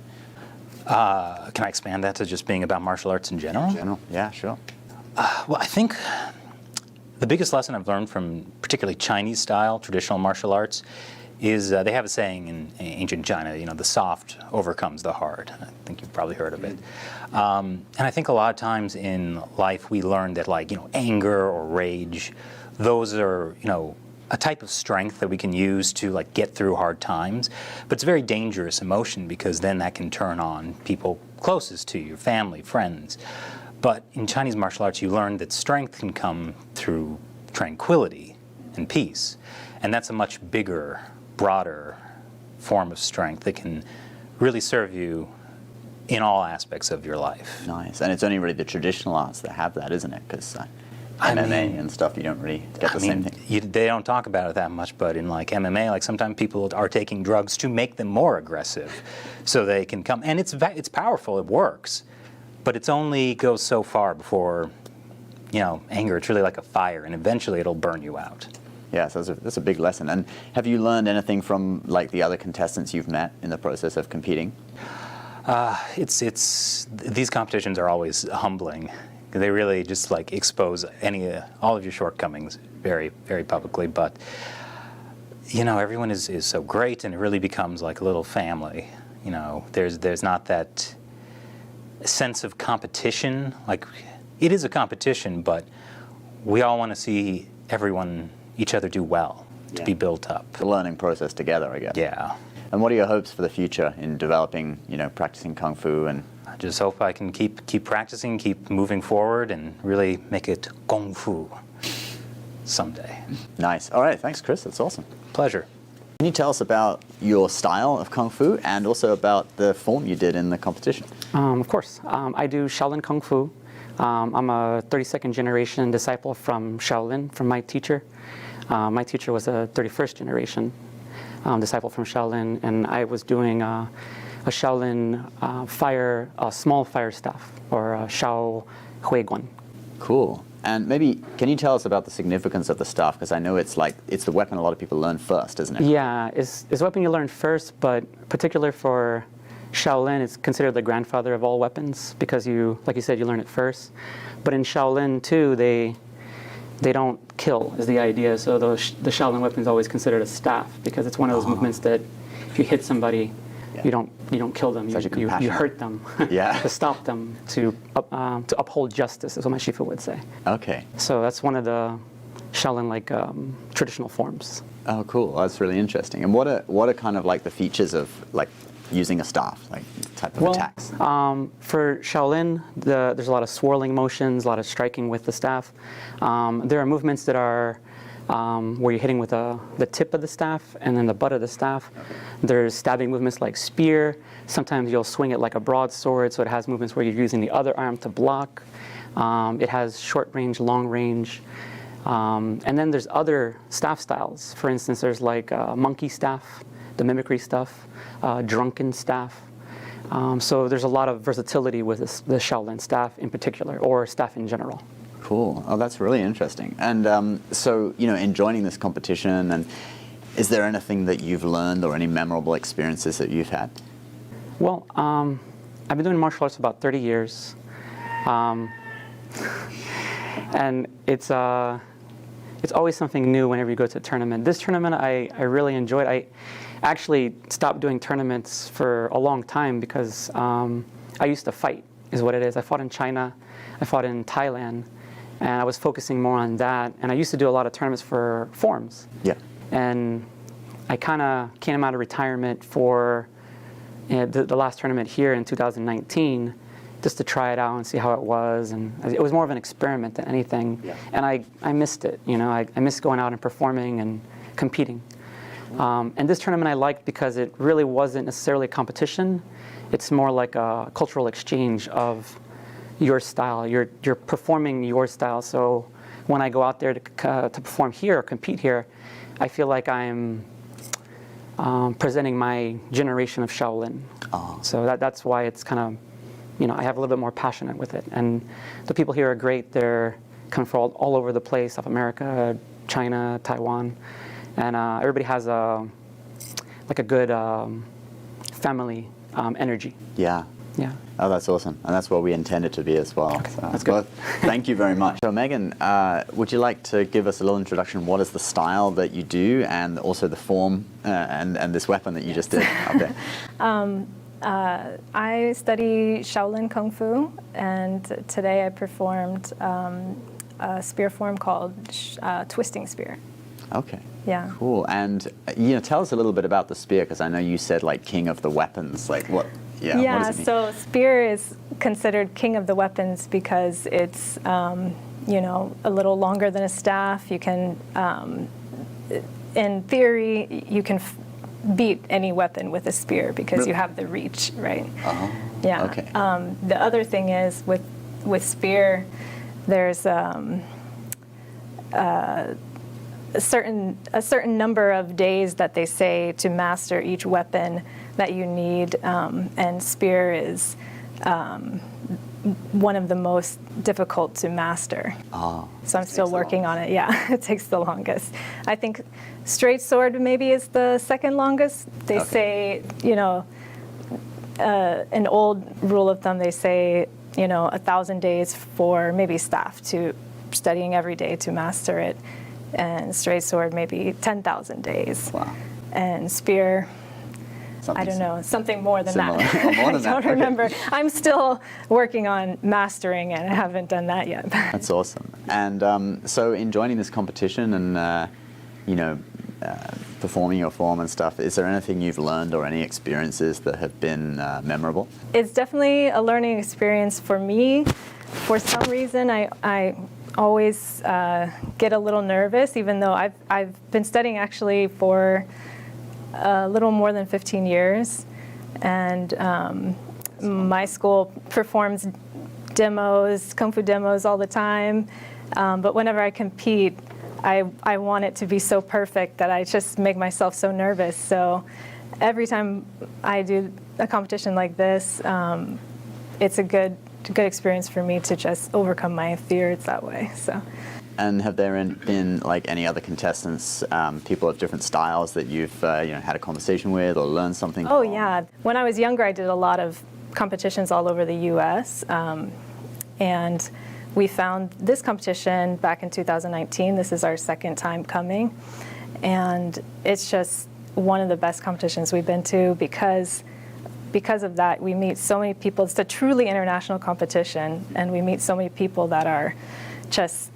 Can I expand that to just being about martial arts in general? Yeah, sure. Well, I think the biggest lesson I've learned from particularly Chinese style traditional martial arts is they have a saying in ancient China, the soft overcomes the hard. I think you've probably heard of it. And I think a lot of times in life we learn that anger or rage, those are, a type of strength that we can use to get through hard times, but it's a very dangerous emotion because then that can turn on people closest to you, family, friends. But in Chinese martial arts, you learn that strength can come through tranquility and peace, and that's a much bigger, broader form of strength that can really serve you in all aspects of your life. Nice, and it's only really the traditional arts that have that, isn't it? Because MMA and stuff, you don't really get the same thing. They don't talk about it that much, but in MMA, sometimes people are taking drugs to make them more aggressive, so they can come. And it's powerful. It works, but it's only goes so far before, anger. It's really like a fire, and eventually it'll burn you out. Yeah, so that's a big lesson. And have you learned anything from the other contestants you've met in the process of competing? These competitions are always humbling. They really just expose all of your shortcomings very, very publicly. But everyone is so great, and it really becomes like a little family. There's not that sense of competition. It is a competition, but we all want to see each other do well, to be built up. The learning process together, I guess. Yeah. And what are your hopes for the future in developing, practicing Kung Fu? And I just hope I can keep practicing, keep moving forward, and really make it Kung Fu someday. Nice. All right. Thanks, Chris. That's awesome. Pleasure. Can you tell us about your style of Kung Fu and also about the form you did in the competition? Of course. I do Shaolin Kung Fu. I'm a 32nd generation disciple from Shaolin, from my teacher. My teacher was a 31st generation disciple from Shaolin, and I was doing a Shaolin small fire staff, or Shao Hui Guan. Cool. And maybe, can you tell us about the significance of the staff? Because I know it's the weapon a lot of people learn first, isn't it? Yeah, it's a weapon you learn first, but particular for Shaolin, it's considered the grandfather of all weapons because like you said, you learn it first. But in Shaolin too, they don't kill is the idea. So the Shaolin weapon is always considered a staff because it's one of those movements that if you hit somebody, you don't kill them. You hurt them. Yeah. To stop them, to uphold justice is what my Shifu would say. Okay. So that's one of the Shaolin traditional forms. Oh, cool. That's really interesting. And what are kind of the features of using a staff, type of attacks? For Shaolin, there's a lot of swirling motions, a lot of striking with the staff. There are movements that are where you're hitting with the tip of the staff and then the butt of the staff. There's stabbing movements like spear. Sometimes you'll swing it like a broadsword, so it has movements where you're using the other arm to block. It has short range, long range. And then there's other staff styles. For instance, there's like monkey staff, the mimicry stuff, drunken staff. So there's a lot of versatility with the Shaolin staff in particular, or staff in general. Cool. Oh, that's really interesting. And so, in joining this competition, and is there anything that you've learned or any memorable experiences that you've had? Well, I've been doing martial arts about 30 years. And it's always something new whenever you go to a tournament. This tournament I really enjoyed. I actually stopped doing tournaments for a long time because I used to fight, is what it is. I fought in China, I fought in Thailand, and I was focusing more on that. And I used to do a lot of tournaments for forms. Yeah. And I kind of came out of retirement for the last tournament here in 2019, just to try it out and see how it was. And it was more of an experiment than anything. Yeah. And I missed it, I missed going out and performing and competing. And this tournament I liked because it really wasn't necessarily a competition. It's more like a cultural exchange of your style. You're performing your style. So when I go out there to perform here or compete here, I feel like I'm presenting my generation of Shaolin. Oh. So that's why it's kind of, I have a little bit more passionate with it. And the people here are great. They're coming from all over the place, South America, China, Taiwan. And everybody has a good family energy. Yeah. Yeah. Oh, that's awesome. And that's what we intend it to be as well. Okay. So, that's good. Thank you very much. So Megan, would you like to give us a little introduction? What is the style that you do and also the form and this weapon that you just did up there? I study Shaolin Kung Fu, and today I performed a spear form called twisting spear. Okay. Yeah. Cool. And tell us a little bit about the spear, because I know you said like king of the weapons. Like what? Yeah. Yeah. What does it mean? So spear is considered king of the weapons because it's a little longer than a staff. You can, in theory, you can beat any weapon with a spear because Really? you have the reach, right? Uh-huh. Yeah. Okay. The other thing is with spear, there's a certain number of days that they say to master each weapon that you need, and spear is one of the most difficult to master. Oh, so I'm still working on it. Yeah, it takes the longest. I think straight sword maybe is the second longest. They say, an old rule of thumb, they say, 1,000 days for maybe staff to studying every day to master it. And straight sword maybe 10,000 days. Wow. And spear, I don't know, something more than similar. that. More than I don't remember. I'm still working on mastering it. I haven't done that yet. That's awesome. And so in joining this competition and, performing your form and stuff, is there anything you've learned or any experiences that have been memorable? It's definitely a learning experience for me. For some reason, I always get a little nervous, even though I've been studying actually for a little more than 15 years, and my school performs demos, kung fu demos all the time, but whenever I compete, I want it to be so perfect that I just make myself so nervous. So every time I do a competition like this, it's a good experience for me to just overcome my fears that way. So. And have there been like any other contestants, people of different styles that you've had a conversation with or learned something Oh from? Yeah, when I was younger, I did a lot of competitions all over the U.S. And we found this competition back in 2019. This is our second time coming, and it's just one of the best competitions we've been to because of that, we meet so many people. It's a truly international competition, and we meet so many people that are just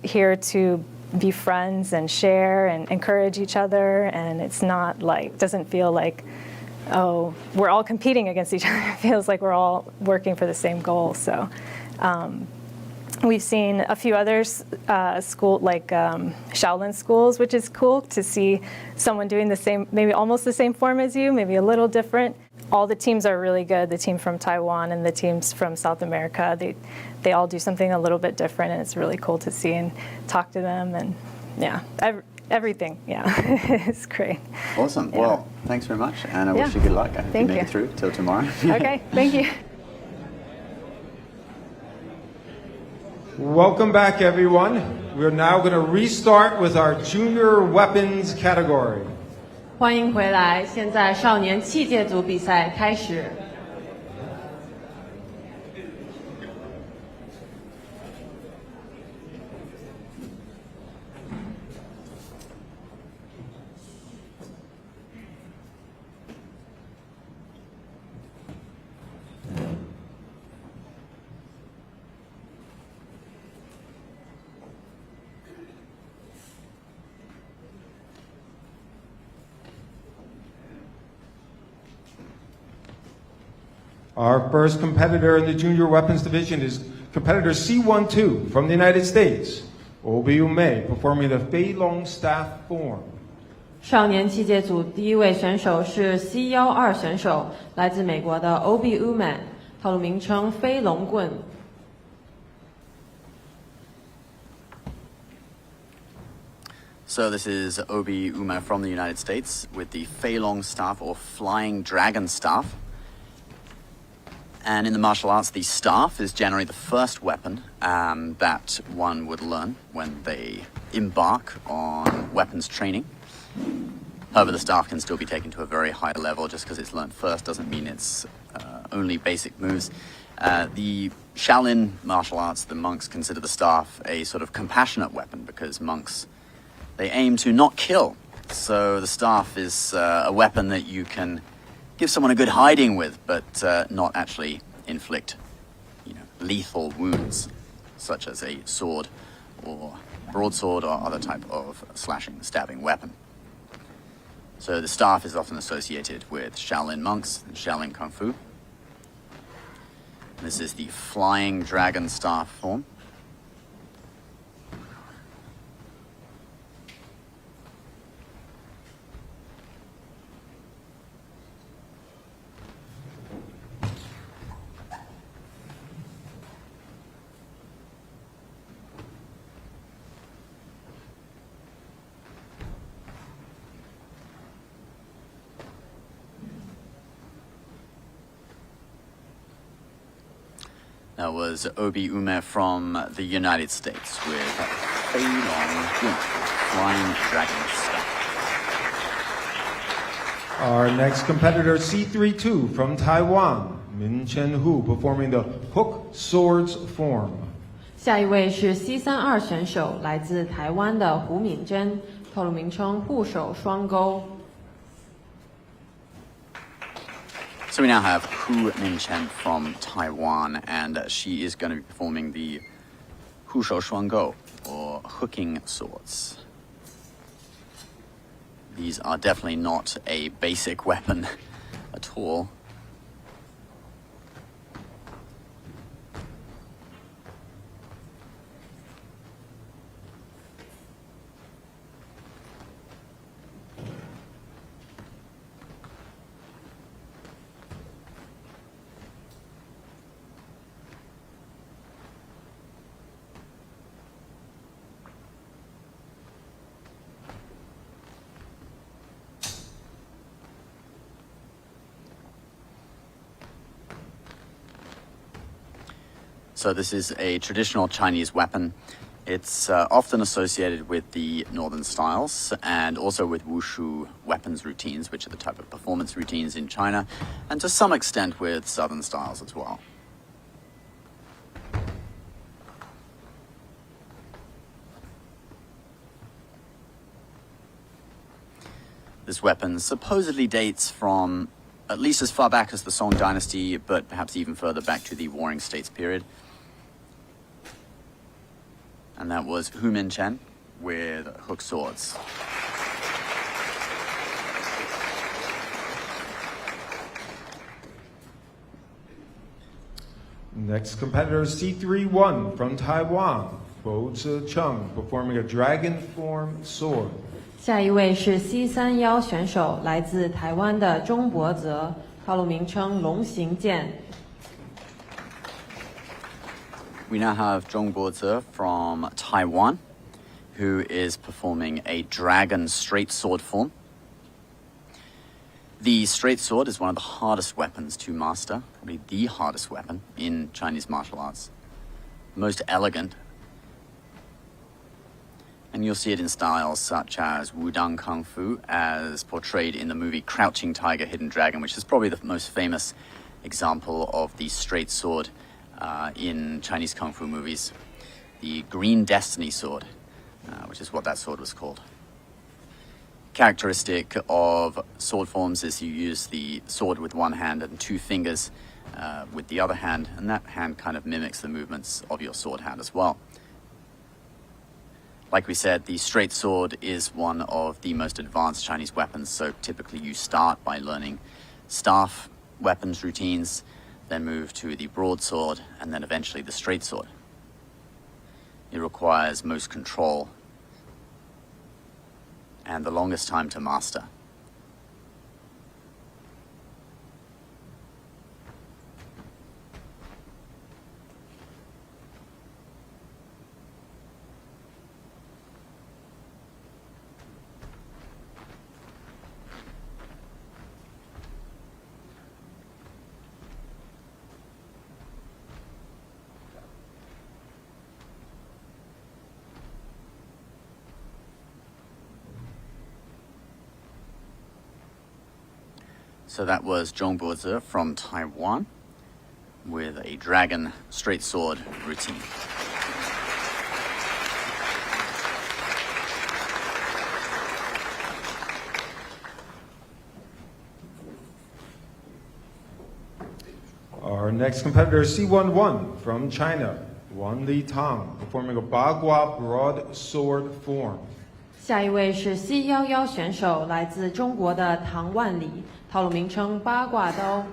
here to be friends and share and encourage each other. And it's not like, doesn't feel like, oh, we're all competing against each other. It feels like we're all working for the same goal. So we've seen a few other school, like Shaolin schools, which is cool to see someone doing the same, maybe almost the same form as you, maybe a little different. All the teams are really good. The team from Taiwan and the teams from South America, they all do something a little bit different, and it's really cool to see and talk to them. And yeah, everything. Yeah, it's great. Awesome. Yeah. Well, thanks very much, and I Yeah. wish you good luck. I hope Thank you make you. it through till tomorrow. Okay, thank you. Welcome back, everyone. We're now going to restart with our junior weapons category. 欢迎回来，现在少年器械组比赛开始。Our first competitor in the junior weapons division is competitor C12 from the United States, Obi Ume, performing the Fei Long staff form. 少年器械组第一位选手是 C12选手，来自美国的 Obi Uman， 套路名称飞龙棍。So this is Obi Uma from the United States with the Fei Long staff or Flying Dragon staff. And in the martial arts, the staff is generally the first weapon that one would learn when they embark on weapons training. However, the staff can still be taken to a very high level. Just because it's learned first doesn't mean it's only basic moves. The Shaolin martial arts, the monks consider the staff a sort of compassionate weapon because monks, they aim to not kill. So the staff is a weapon that you can give someone a good hiding with, but not actually inflict, lethal wounds, such as a sword or broadsword or other type of slashing, stabbing weapon. So the staff is often associated with Shaolin monks and Shaolin Kung Fu. This is the Flying Dragon staff form. That was Obi Ume from the United States with Fei Long Gun, Flying Dragon staff. Our next competitor, C32 from Taiwan, Min Chen Hu, performing the hook swords form. 下一位是 C32选手，来自台湾的胡敏珍，套路名称护手双钩。So we now have Hu Minchen from Taiwan, and she is going to be performing the Hushou Shuanggo, or hooking swords. These are definitely not a basic weapon at all. So this is a traditional Chinese weapon. It's often associated with the northern styles and also with wushu weapons routines, which are the type of performance routines in China, and to some extent with southern styles as well. This weapon supposedly dates from at least as far back as the Song Dynasty, but perhaps even further back to the Warring States period. And that was Hu Min Chen with hook swords. Next competitor is C31 from Taiwan, Bo Cheng, performing a dragon form sword. 下一位是 C31选手，来自台湾的钟博泽，套路名称龙形剑。We now have Zhong Bozi from Taiwan, who is performing a dragon straight sword form. The straight sword is one of the hardest weapons to master, probably the hardest weapon in Chinese martial arts. Most elegant. And you'll see it in styles such as Wudang Kung Fu, as portrayed in the movie Crouching Tiger, Hidden Dragon, which is probably the most famous example of the straight sword in Chinese Kung Fu movies. The Green Destiny sword, which is what that sword was called. Characteristic of sword forms is you use the sword with one hand and two fingers with the other hand, and that hand kind of mimics the movements of your sword hand as well. Like we said, the straight sword is one of the most advanced Chinese weapons, so typically you start by learning staff weapons routines, then move to the broadsword, and then eventually the straight sword. It requires most control and the longest time to master. So that was Zhong Bozi from Taiwan with a dragon straight sword routine. Our next competitor is C11 from China, Wan Li Tang, performing a Bagua broadsword form. 下一位是 C11选手，来自中国的唐万里，套路名称八卦刀。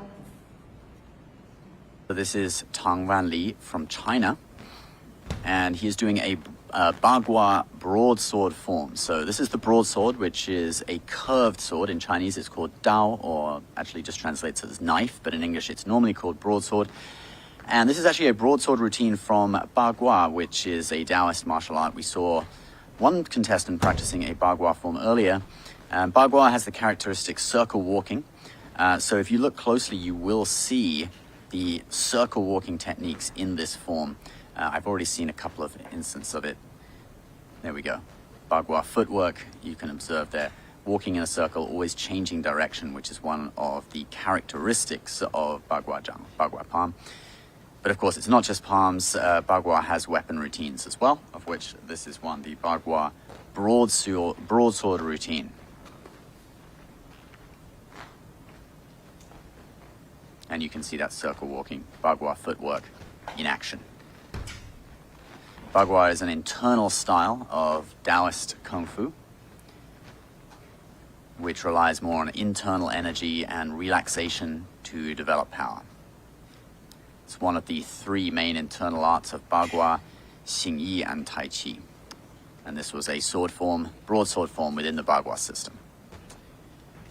So this is Tang Wanli from China, and he's doing a Bagua broadsword form. So this is the broadsword, which is a curved sword. In Chinese it's called dao, or actually just translates as knife, but in English it's normally called broadsword. And this is actually a broadsword routine from Bagua, which is a Taoist martial art. We saw one contestant practicing a Bagua form earlier. Bagua has the characteristic circle walking. So if you look closely, you will see the circle walking techniques in this form. I've already seen a couple of instances of it. There we go. Bagua footwork, you can observe there. Walking in a circle, always changing direction, which is one of the characteristics of Bagua Zhang, Bagua palm. But of course, it's not just palms. Bagua has weapon routines as well, of which this is one, the Bagua broadsword routine. And you can see that circle walking, Bagua footwork in action. Bagua is an internal style of Taoist Kung Fu, which relies more on internal energy and relaxation to develop power. It's one of the three main internal arts of Bagua, Xingyi, and Tai Chi. And this was a sword form, broadsword form within the Bagua system.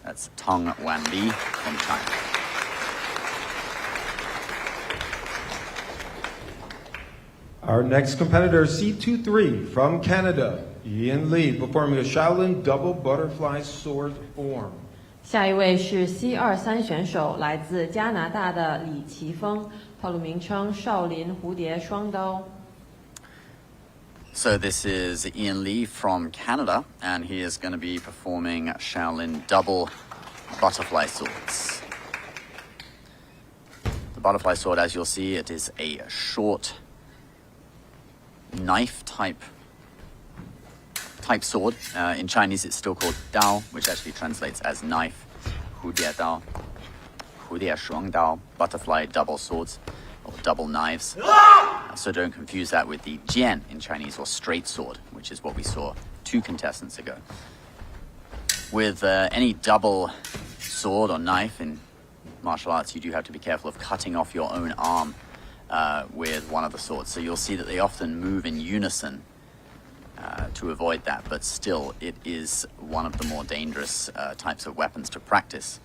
That's Tang Wanli from China. Our next competitor is C23 from Canada, Ian Lee, performing a Shaolin double butterfly sword form. 下一位是 C23选手，来自加拿大的李奇峰，套路名称少林蝴蝶双刀。So this is Ian Lee from Canada, and he is going to be performing Shaolin double butterfly swords. The butterfly sword, as you'll see, it is a short knife type sword. In Chinese it's still called dao, which actually translates as knife. 蝴蝶刀, 蝴蝶双刀, butterfly double swords or double knives. So don't confuse that with the jian in Chinese, or straight sword, which is what we saw 2 contestants ago. With any double sword or knife in martial arts, you do have to be careful of cutting off your own arm with one of the swords. So you'll see that they often move in unison to avoid that, but still it is one of the more dangerous types of weapons to practice,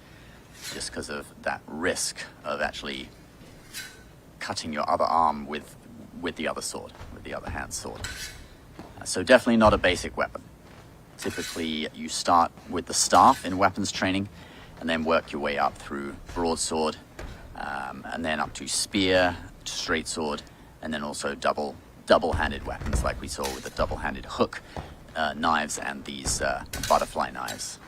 just because of that risk of actually cutting your other arm with the other sword, with the other hand's sword. So definitely not a basic weapon. Typically you start with the staff in weapons training and then work your way up through broadsword, and then up to spear, straight sword, and then also double-handed weapons like we saw with the double-handed hook knives and these butterfly knives.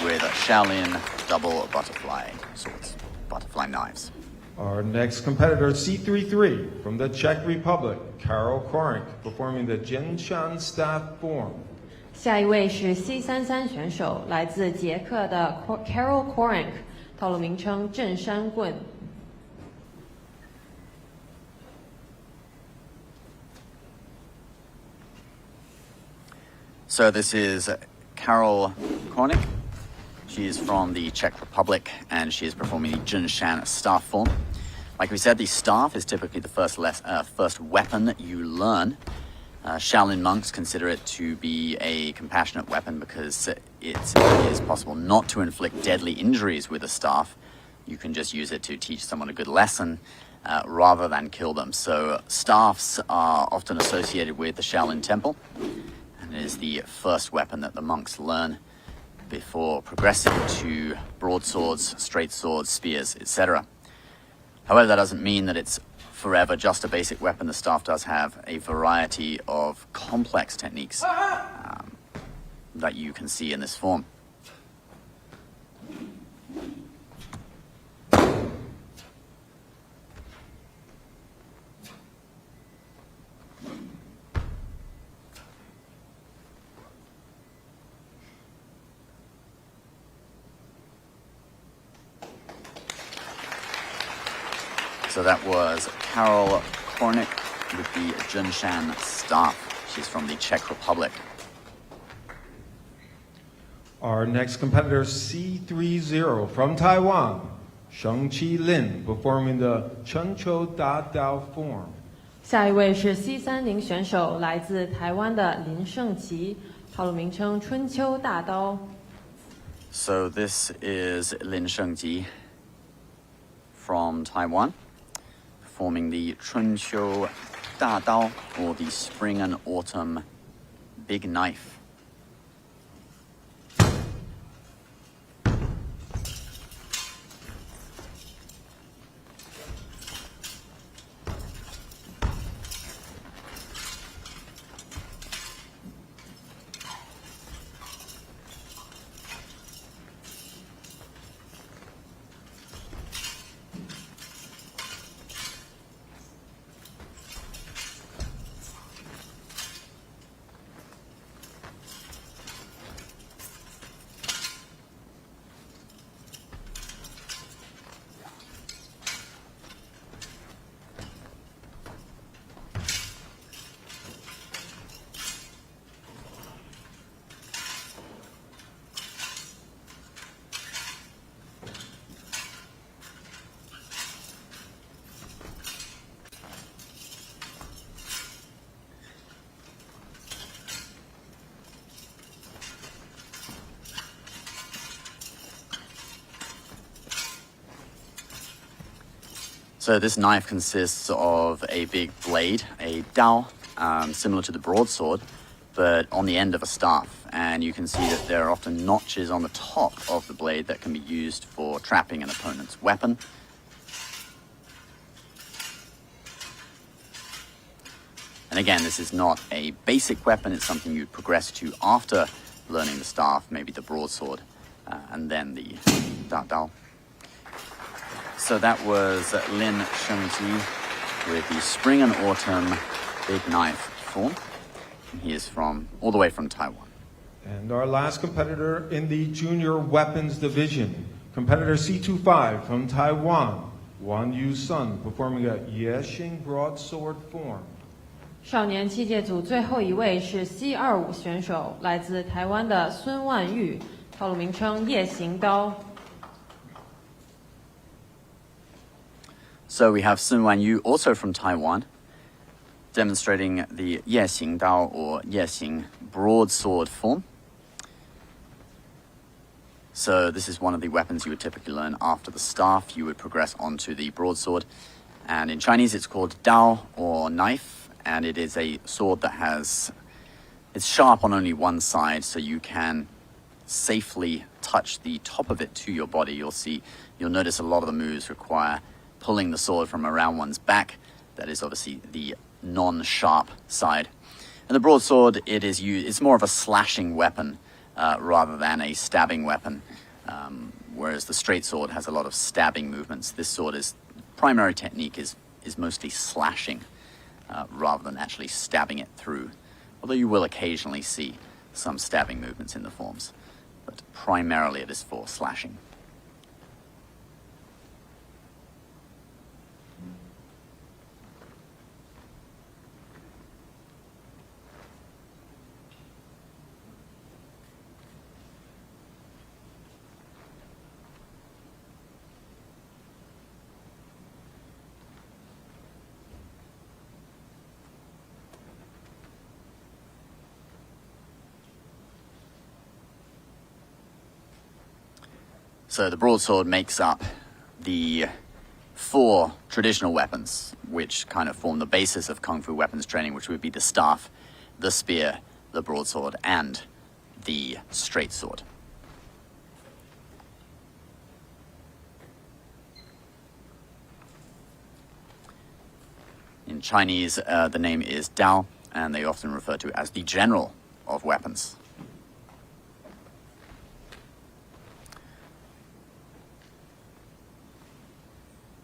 With a Shaolin double butterfly swords, butterfly knives. Our next competitor, C33 from the Czech Republic, Karol Korenc, performing the Yin Chan staff form. 下一位是 C33 选手，来自捷克的 Karol Korenc， 套路名称镇山棍。So this is Karol Korenc. She is from the Czech Republic, and she is performing the Yin Chan staff form. Like we said, the staff is typically the first weapon that you learn. Shaolin monks consider it to be a compassionate weapon because it is possible not to inflict deadly injuries with a staff. You can just use it to teach someone a good lesson rather than kill them. So staffs are often associated with the Shaolin temple, and it is the first weapon that the monks learn before progressing to broadswords, straight swords, spears, etc. However, that doesn't mean that it's forever just a basic weapon. The staff does have a variety of complex techniques that you can see in this form. So that was Karol Korenc with the Yin Chan staff. She's from the Czech Republic. Our next competitor, C30 from Taiwan, Shengqi Lin, performing the Chunqiu Da Dao form. 下一位是 C30 选手，来自台湾的林胜奇，套路名称春秋大刀。So this is Lin Shengji from Taiwan, performing the Chunqiu Da Dao, or the Spring and Autumn Big Knife. So this knife consists of a big blade, a dao, similar to the broadsword, but on the end of a staff. And you can see that there are often notches on the top of the blade that can be used for trapping an opponent's weapon. And again, this is not a basic weapon, it's something you'd progress to after learning the staff, maybe the broadsword, and then the Dao. So that was Lin Shengji with the spring and autumn big knife form. He is all the way from Taiwan. And our last competitor in the junior weapons division, competitor C25 from Taiwan, Wang Yu son, performing a Yexing broadsword form. 少年器械组最后一位是 C25 选手，来自台湾的孙万玉，套路名称夜行刀。So we have Sun Wanyu, also from Taiwan, demonstrating the Yexing Dao or Yexing broadsword form. So this is one of the weapons you would typically learn after the staff. You would progress onto the broadsword. And in Chinese it's called Dao or knife. And it is a sword that it's sharp on only one side, so you can safely touch the top of it to your body. You'll notice a lot of the moves require pulling the sword from around one's back. That is obviously the non-sharp side. And the broadsword, it's more of a slashing weapon rather than a stabbing weapon, whereas the straight sword has a lot of stabbing movements. This sword primary technique is mostly slashing. Rather than actually stabbing it through. Although you will occasionally see some stabbing movements in the forms. But primarily it is for slashing. So the broadsword makes up the 4 traditional weapons, which kind of form the basis of Kung Fu weapons training, which would be the staff, the spear, the broadsword, and the straight sword. In Chinese, the name is Dao, and they often refer to it as the general of weapons.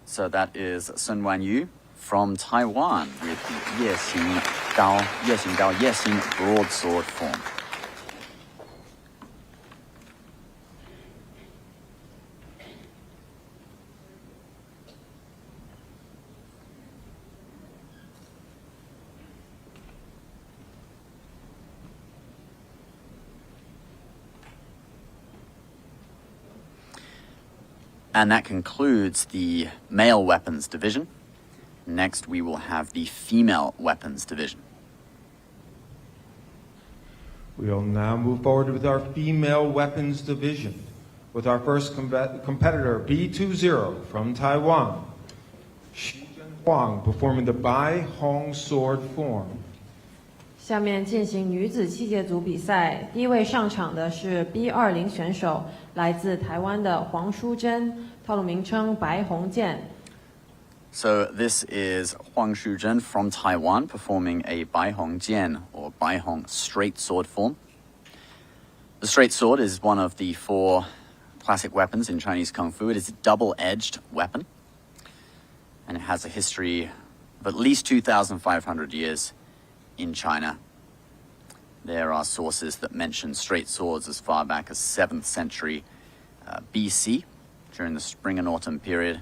So that is Sun Wanyu from Taiwan with the Yexing broadsword form. And that concludes the male weapons division. Next, we will have the female weapons division. We'll now move forward with our female weapons division with our first competitor, B20 from Taiwan, Shizhen Huang, performing the Bai Hong sword form. 下面进行女子器械组比赛，第一位上场的是 B20 选手，来自台湾的黄淑珍，套路名称白红剑。So this is Huang Shuzhen from Taiwan performing a Bai Hong Jian or Bai Hong straight sword form. The straight sword is one of the 4 classic weapons in Chinese Kung Fu. It is a double-edged weapon, and it has a history of at least 2,500 years in China. There are sources that mention straight swords as far back as 7th century BC during the spring and autumn period.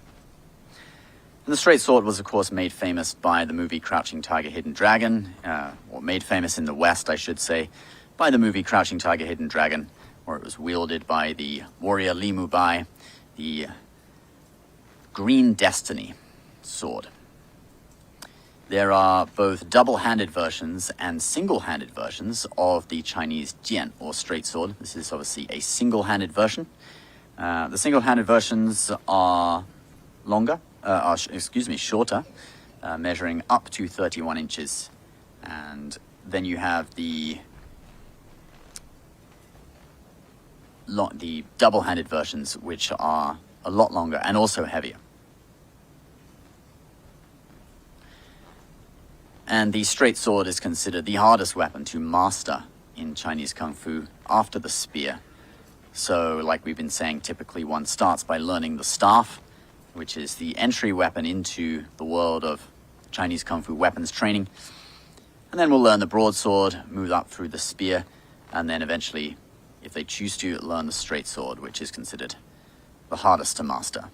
And the straight sword was, of course, made famous by the movie Crouching Tiger, Hidden Dragon, or made famous in the West, I should say, by the movie Crouching Tiger, Hidden Dragon, where it was wielded by the warrior Li Mu Bai, the Green Destiny sword. There are both double-handed versions and single-handed versions of the Chinese jian, or straight sword. This is obviously a single-handed version. The single-handed versions are shorter, measuring up to 31 inches. And then you have the double-handed versions, which are a lot longer and also heavier. And the straight sword is considered the hardest weapon to master in Chinese Kung Fu after the spear. So, like we've been saying, typically one starts by learning the staff, which is the entry weapon into the world of Chinese Kung Fu weapons training. And then we'll learn the broadsword, move up through the spear, and then eventually, if they choose to, learn the straight sword, which is considered the hardest to master.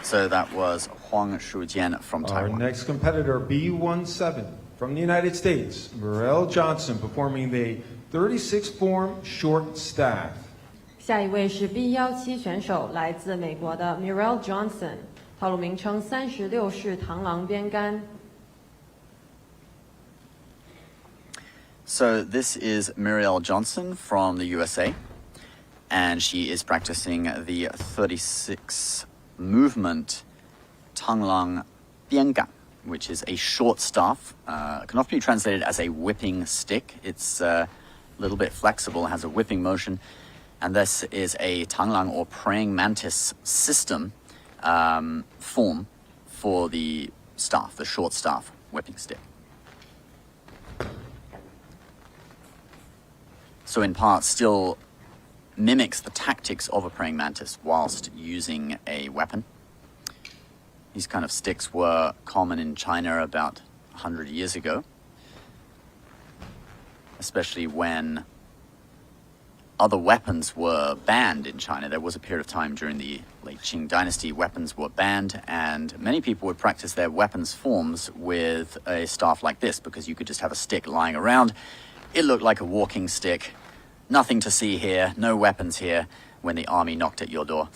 So that was Huang Shujian from Our Taiwan. next competitor, B17, from the United States, Uriel Johnson, performing the 36 form short staff. 下一位是 B17选手，来自美国的 Uriel Johnson， 套路名称36式螳螂边杆。So this is Muriel Johnson from the USA, and she is practicing the 36 movement Tanglang Biangan, which is a short staff. Can often be translated as a whipping stick. It's a little bit flexible, has a whipping motion, and this is a Tanglang or praying mantis system form for the staff, the short staff whipping stick. So in part still mimics the tactics of a praying mantis whilst using a weapon. These kind of sticks were common in China about 100 years ago, especially when other weapons were banned in China. There was a period of time during the late Qing dynasty, weapons were banned, and many people would practice their weapons forms with a staff like this, because you could just have a stick lying around. It looked like a walking stick. Nothing to see here, no weapons here, when the army knocked at your door.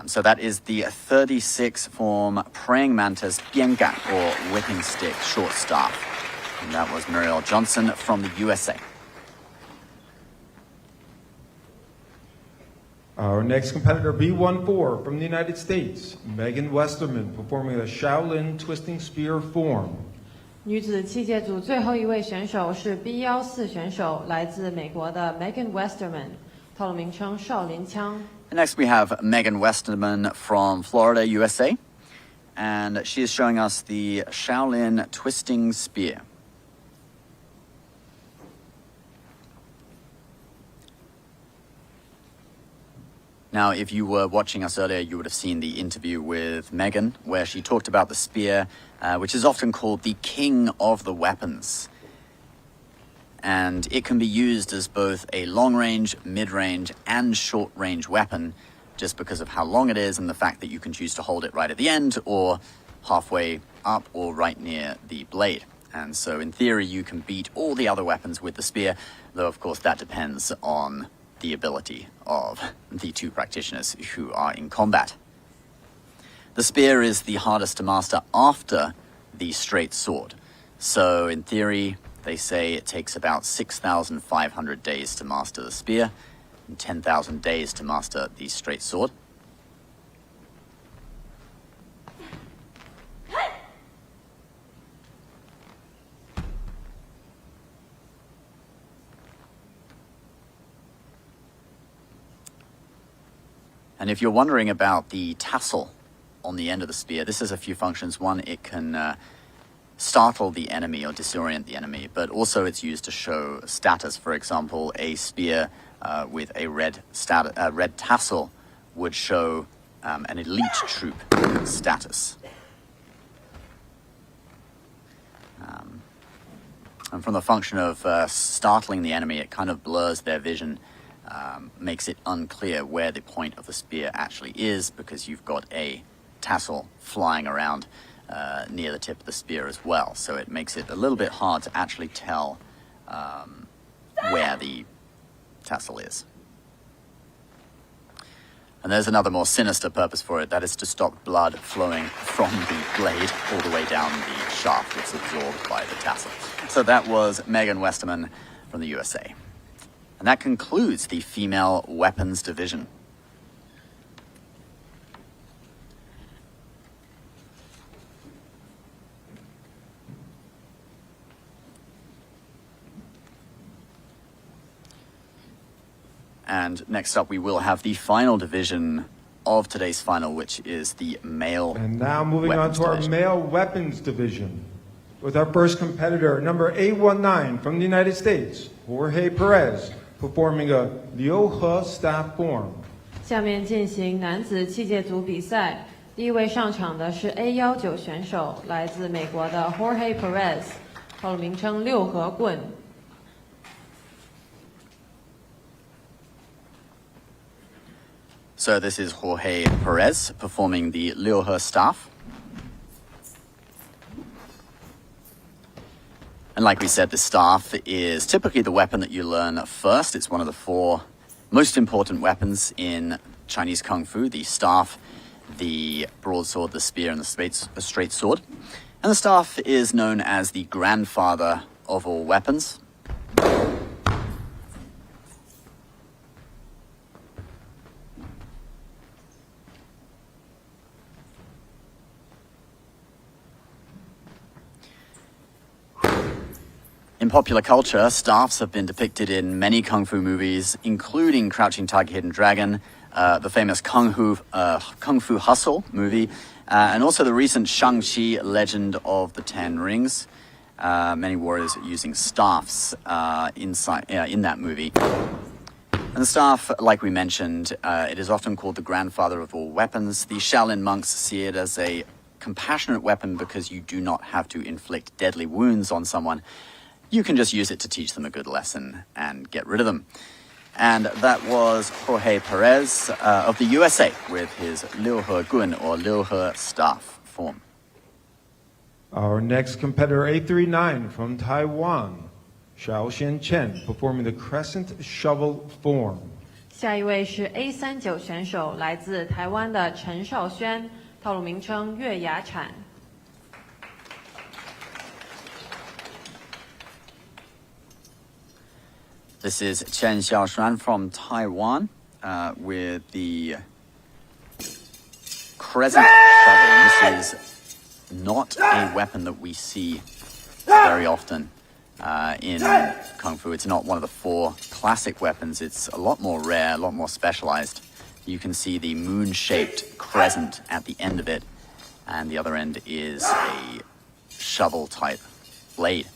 So that is the 36 form praying mantis biangan, or whipping stick short staff. And that was Muriel Johnson from the USA. Our next competitor, B14, from the United States, Megan Westerman, performing the Shaolin twisting spear form. 女子器械组最后一位选手是 B14选手，来自美国的 Megan Westerman， 套路名称少林枪。And next we have Megan Westerman from Florida, USA. And she is showing us the Shaolin twisting spear. Now, if you were watching us earlier, you would have seen the interview with Megan, where she talked about the spear, which is often called the king of the weapons. And it can be used as both a long-range, mid-range, and short-range weapon, just because of how long it is and the fact that you can choose to hold it right at the end, or halfway up, or right near the blade. And so, in theory, you can beat all the other weapons with the spear, though, of course, that depends on the ability of the two practitioners who are in combat. The spear is the hardest to master after the straight sword. So in theory, they say it takes about 6,500 days to master the spear and 10,000 days to master the straight sword. And if you're wondering about the tassel on the end of the spear, this has a few functions. One, it can startle the enemy or disorient the enemy, but also it's used to show status. For example, a spear with a red tassel would show an elite troop status. And from the function of startling the enemy, it kind of blurs their vision, makes it unclear where the point of the spear actually is, because you've got a tassel flying around near the tip of the spear as well. So it makes it a little bit hard to actually tell where the tassel is. And there's another more sinister purpose for it, that is to stop blood flowing from the blade all the way down the shaft that's absorbed by the tassel. So that was Megan Westerman from the USA. And that concludes the female weapons division. And next up, we will have the final division of today's final, which is the male. And now moving on weapons to our division. male weapons division with our first competitor, number 819 from the United States, Jorge Perez, performing a Liu He staff form. 下面进行男子器械组比赛，第一位上场的是 A19选手，来自美国的 Jorge Perez， 套路名称六合棍。So this is Jorge Perez performing the Liu He staff. And like we said, the staff is typically the weapon that you learn first. It's one of the 4 most important weapons in Chinese Kung Fu: the staff, the broadsword, the spear, and the straight sword. And the staff is known as the grandfather of all weapons. In popular culture, staffs have been depicted in many kung fu movies, including Crouching Tiger, Hidden Dragon, the famous Kung Fu Hustle movie, and also the recent Shang-Chi Legend of the Ten Rings. Many warriors using staffs in that movie. And the staff, like we mentioned, it is often called the grandfather of all weapons. The Shaolin monks see it as a compassionate weapon because you do not have to inflict deadly wounds on someone. You can just use it to teach them a good lesson and get rid of them. And that was Jorge Perez of the USA with his Liu He Gun, or Liu He staff form. Our next competitor, 839 from Taiwan, Xiaoxian Chen, performing the crescent shovel form. 下一位是 A39选手，来自台湾的陈少轩，套路名称月牙铲。This is Chen Xiaoshuan from Taiwan with the crescent shovel. And this is not a weapon that we see very often in Kung Fu. It's not one of the 4 classic weapons. It's a lot more rare, a lot more specialized. You can see the moon-shaped crescent at the end of it, and the other end is a shovel-type blade.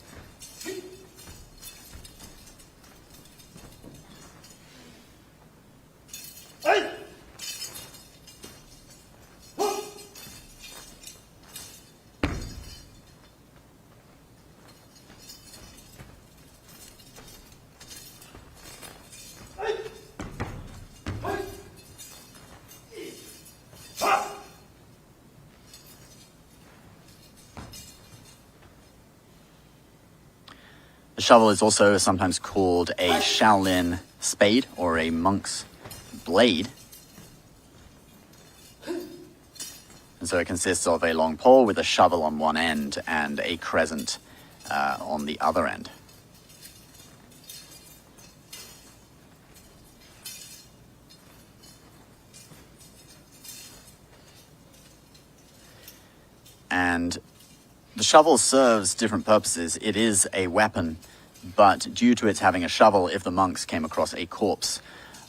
The shovel is also sometimes called a Shaolin spade or a monk's blade. And so it consists of a long pole with a shovel on one end and a crescent on the other end. And the shovel serves different purposes. It is a weapon, but due to its having a shovel, if the monks came across a corpse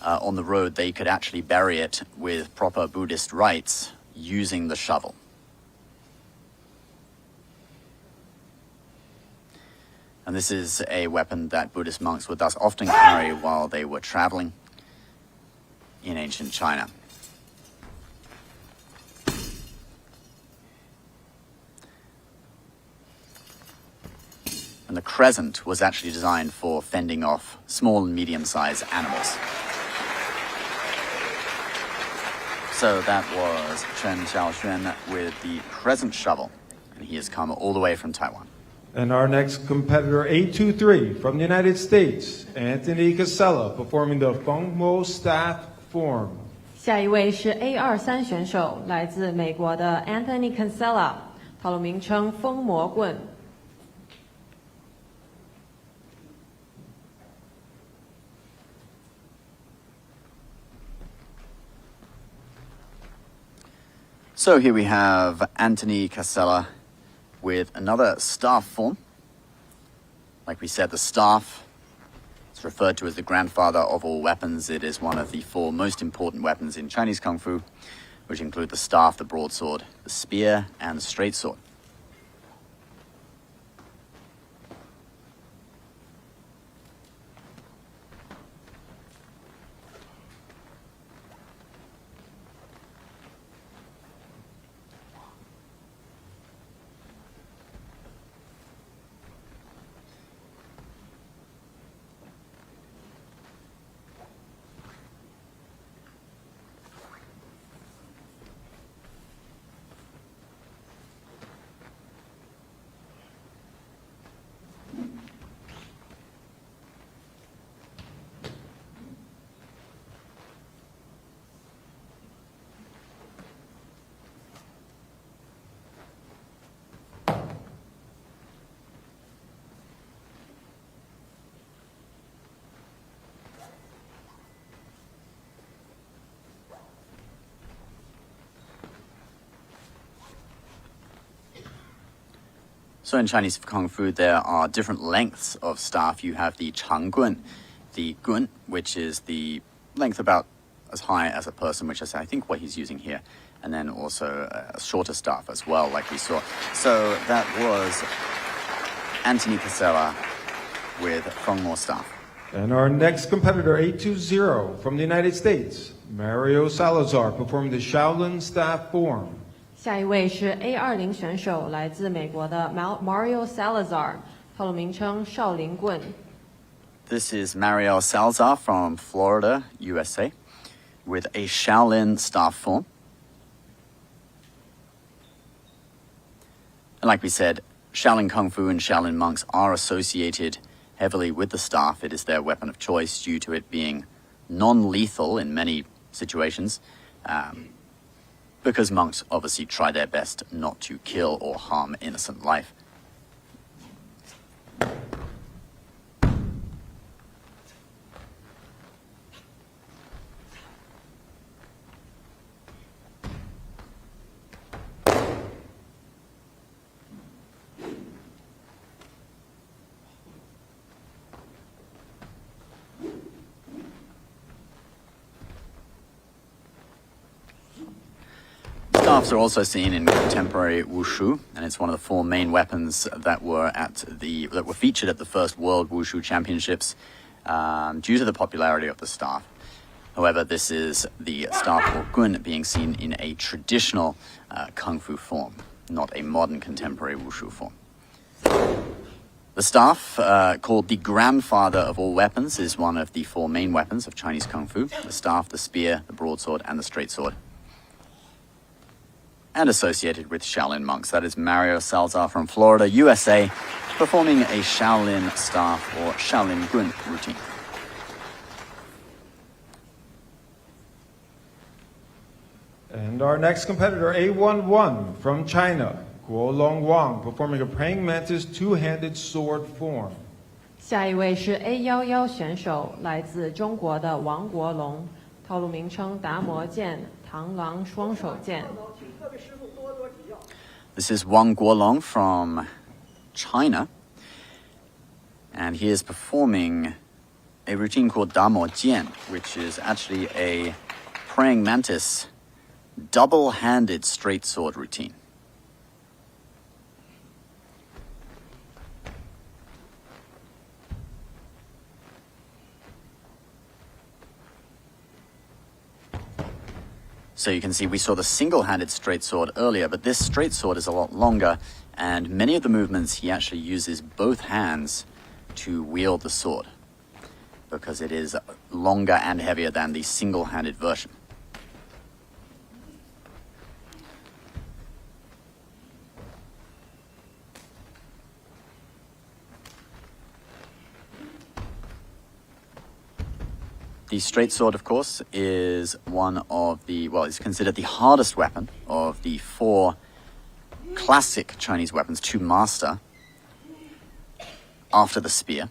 on the road, they could actually bury it with proper Buddhist rites using the shovel. And this is a weapon that Buddhist monks would thus often carry while they were traveling in ancient China. And the crescent was actually designed for fending off small and medium-sized animals. So that was Chen Xiaoxuan with the crescent shovel, and he has come all the way from Taiwan. And our next competitor, 823 from the United States, Anthony Casella, performing the Feng Mo staff form. 下一位是 A23选手，来自美国的 Anthony Casella， 套路名称风魔棍。So here we have Anthony Casella with another staff form. Like we said, the staff, It's referred to as the grandfather of all weapons. It is one of the 4 most important weapons in Chinese Kung Fu, which include the staff, the broadsword, the spear, and the straight sword. So in Chinese Kung Fu, there are different lengths of staff. You have the Changgun, the gun, which is the length about as high as a person, which is I think what he's using here, and then also a shorter staff as well, like we saw. So that was Anthony Casella with Fengmo staff. And our next competitor, 820 from the United States, Mario Salazar, performing the Shaolin staff form. 下一位是 A20 选手，来自美国的 Mario Salazar， 套路名称少林棍。This is Mario Salazar from Florida, USA, with a Shaolin staff form. And like we said, Shaolin Kung Fu and Shaolin monks are associated heavily with the staff. It is their weapon of choice due to it being non-lethal in many situations. Because monks obviously try their best not to kill or harm innocent life. Staffs are also seen in contemporary wushu, and it's one of the 4 main weapons that were featured at the first World Wushu Championships due to the popularity of the staff. However, this is the staff or gun being seen in a traditional kung fu form, not a modern contemporary wushu form. The staff, called the grandfather of all weapons, is one of the 4 main weapons of Chinese kung fu: the staff, the spear, the broadsword, and the straight sword. And associated with Shaolin monks. That is Mario Salazar from Florida, USA, performing a Shaolin staff or Shaolin gun routine. And our next competitor, A11 from China, Guolong Wang, performing a praying mantis 2-handed sword form. 下一位是 A11 选手，来自中国的王国龙，套路名称达摩剑、螳螂双手剑。This is Wang Guolong from China, and he is performing a routine called Damo Jian, which is actually a praying mantis double-handed straight sword routine. So you can see we saw the single-handed straight sword earlier, but this straight sword is a lot longer, and many of the movements he actually uses both hands to wield the sword, because it is longer and heavier than the single-handed version. The straight sword, of course, is one of the, well, it's considered the hardest weapon of the 4 classic Chinese weapons to master after the spear.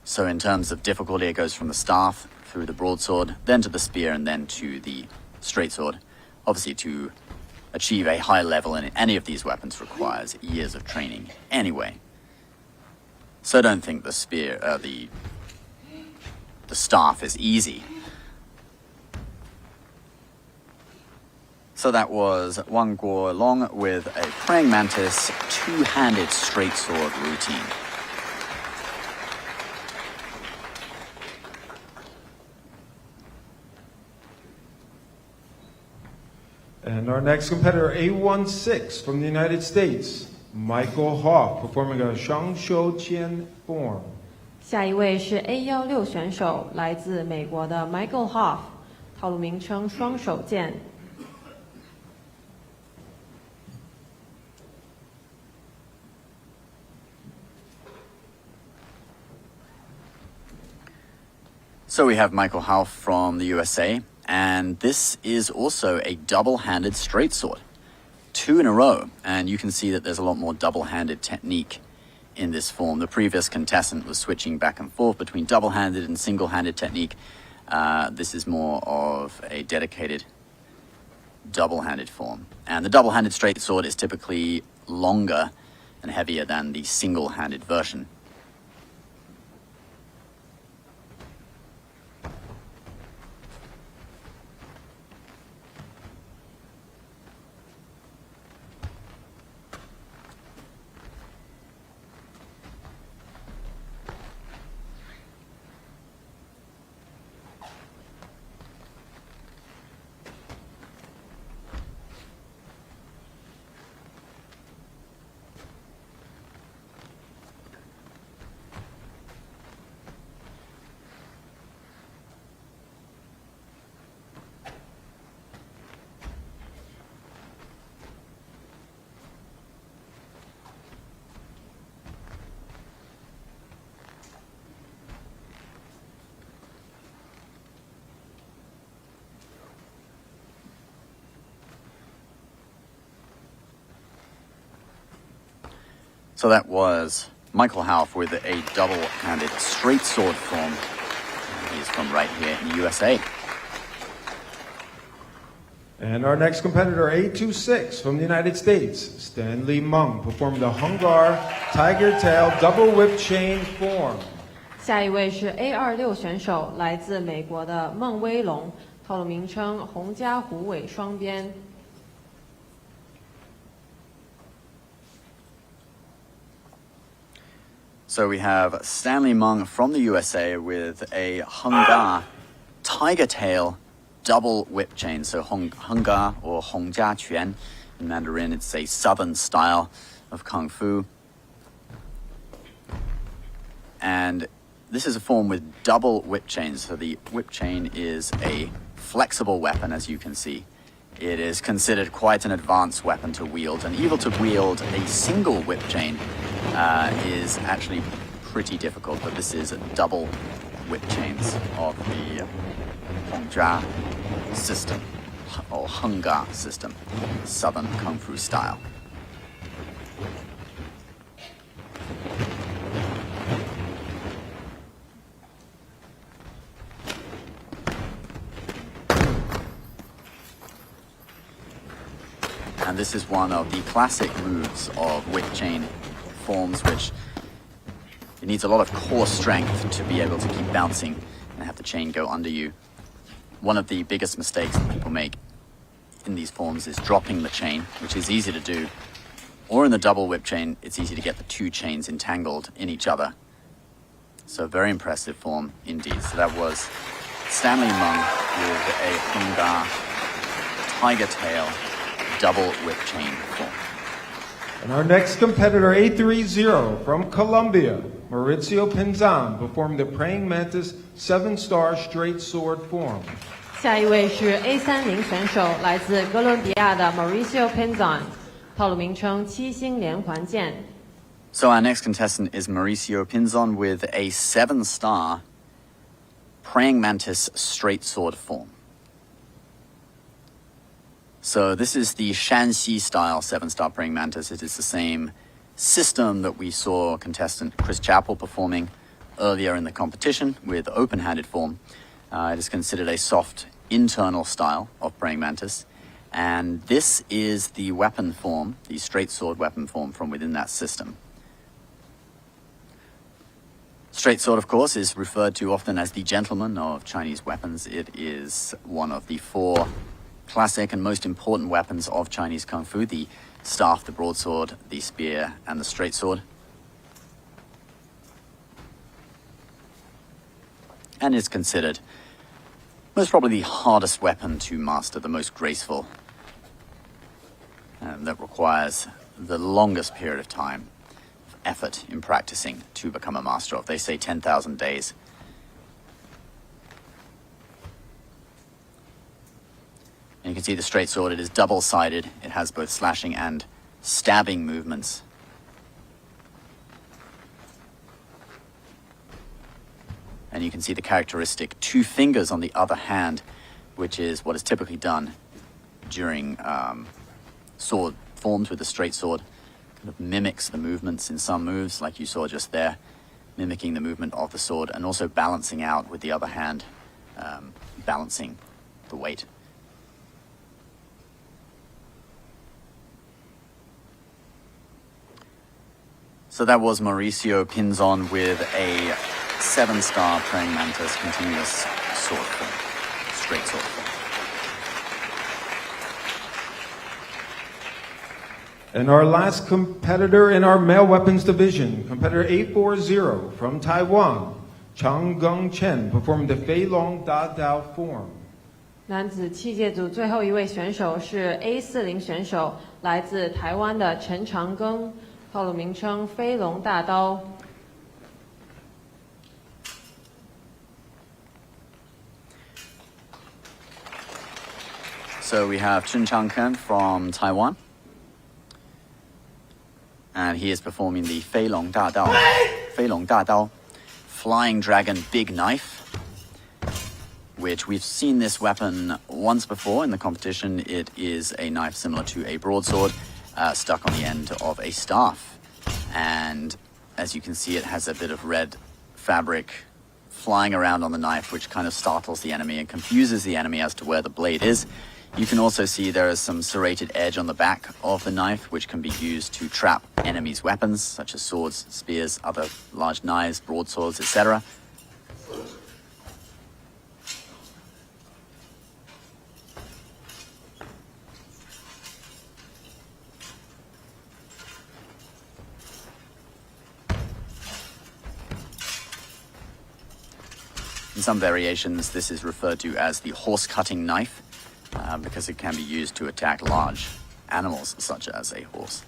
So in terms of difficulty, it goes from the staff through the broadsword, then to the spear, and then to the straight sword. Obviously, to achieve a high level in any of these weapons requires years of training anyway. So don't think the spear, the staff is easy. So that was Wang Guolong with a praying mantis two-handed straight sword routine. And our next competitor, A16 from the United States, Michael Hoff, performing a Shangshou Qian form. 下一位是 A16选手，来自美国的 Michael Hoff， 套路名称双手剑。So we have Michael Hoff from the USA, and this is also a double-handed straight sword. Two in a row, and you can see that there's a lot more double-handed technique in this form. The previous contestant was switching back and forth between double-handed and single-handed technique. This is more of a dedicated double-handed form. And the double-handed straight sword is typically longer and heavier than the single-handed version. So that was Michael Hoff with a double-handed straight sword form. He's from right here in the USA. And our next competitor, A26 from the United States, Stanley Meng, performed the Hungar Tiger Tail Double Whip Chain form. 下一位是 A26选手，来自美国的孟威龙，套路名称洪家虎尾双边。So we have Stanley Meng from the USA with a Hungar Tiger Tail double whip chain. So Hungar or Hongjia Quan in Mandarin, it's a southern style of Kung Fu. And this is a form with double whip chains. So the whip chain is a flexible weapon, as you can see. It is considered quite an advanced weapon to wield, and even to wield a single whip chain is actually pretty difficult, but this is double whip chains of the Hongjia system, or Hungar system, southern Kung Fu style. And this is one of the classic moves of whip chain forms, which it needs a lot of core strength to be able to keep bouncing and have the chain go under you. One of the biggest mistakes that people make in these forms is dropping the chain, which is easy to do. Or in the double whip chain, it's easy to get the two chains entangled in each other. So very impressive form indeed. So that was Stanley Meng with a Hungar Tiger Tail double whip chain form. And our next competitor, A30 from Colombia, Mauricio Pinzan, performed the Praying Mantis 7-star straight sword form. 下一位是 A30选手，来自哥伦比亚的 Mauricio Pinzon， 套路名称七星连环剑。So our next contestant is Mauricio Pinzon with a 7-star Praying Mantis straight sword form. So this is the Shanxi style 7-star Praying Mantis. It is the same system that we saw contestant Chris Chappell performing earlier in the competition with open-handed form. It is considered a soft internal style of Praying Mantis. And this is the weapon form, the straight sword weapon form from within that system. Straight sword, of course, is referred to often as the gentleman of Chinese weapons. It is one of the four classic and most important weapons of Chinese Kung Fu: the staff, the broadsword, the spear, and the straight sword. And is considered most probably the hardest weapon to master, the most graceful, and that requires the longest period of time, of effort in practicing to become a master of. They say 10,000 days. And you can see the straight sword, it is double-sided. It has both slashing and stabbing movements. And you can see the characteristic two fingers on the other hand, which is what is typically done during sword forms with the straight sword. Kind of mimics the movements in some moves, like you saw just there, mimicking the movement of the sword, and also balancing out with the other hand, balancing the weight. So that was Mauricio Pinzon with a 7-star praying mantis continuous sword form, straight sword form. And our last competitor in our male weapons division, competitor 840 from Taiwan, Changgung Chen, performing the Fei Long Da Dao form. 男子器械组最后一位选手是 A40 选手，来自台湾的陈长庚，套路名称飞龙大刀。So we have Chen Changken from Taiwan. And he is performing the Fei Long Da Dao, Flying Dragon Big Knife, which we've seen this weapon once before in the competition. It is a knife similar to a broadsword, stuck on the end of a staff. And as you can see, it has a bit of red fabric flying around on the knife, which kind of startles the enemy and confuses the enemy as to where the blade is. You can also see there is some serrated edge on the back of the knife, which can be used to trap enemies' weapons, such as swords, spears, other large knives, broadswords, etc. In some variations, this is referred to as the horse-cutting knife, because it can be used to attack large animals, such as a horse.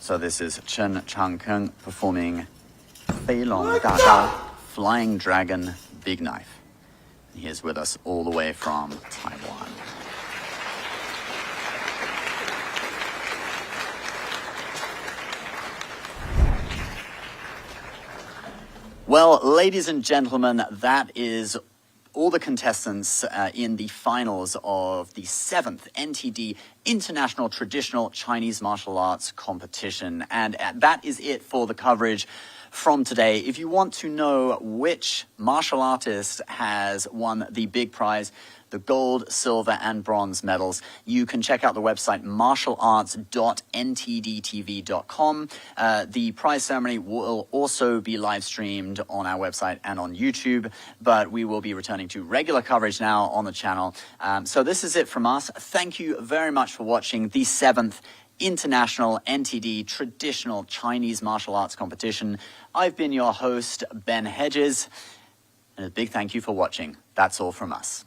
So this is Chen Changkeng performing Fei Long Da Dao, Flying Dragon Big Knife. He is with us all the way from Taiwan. Well, ladies and gentlemen, that is all the contestants in the finals of the 7th NTD International Traditional Chinese Martial Arts Competition. And that is it for the coverage from today. If you want to know which martial artist has won the big prize, the gold, silver, and bronze medals, you can check out the website martialarts.ntdtv.com. The prize ceremony will also be live streamed on our website and on YouTube, but we will be returning to regular coverage now on the channel. So this is it from us. Thank you very much for watching the 7th International NTD Traditional Chinese Martial Arts Competition. I've been your host, Ben Hedges, and a big thank you for watching. That's all from us.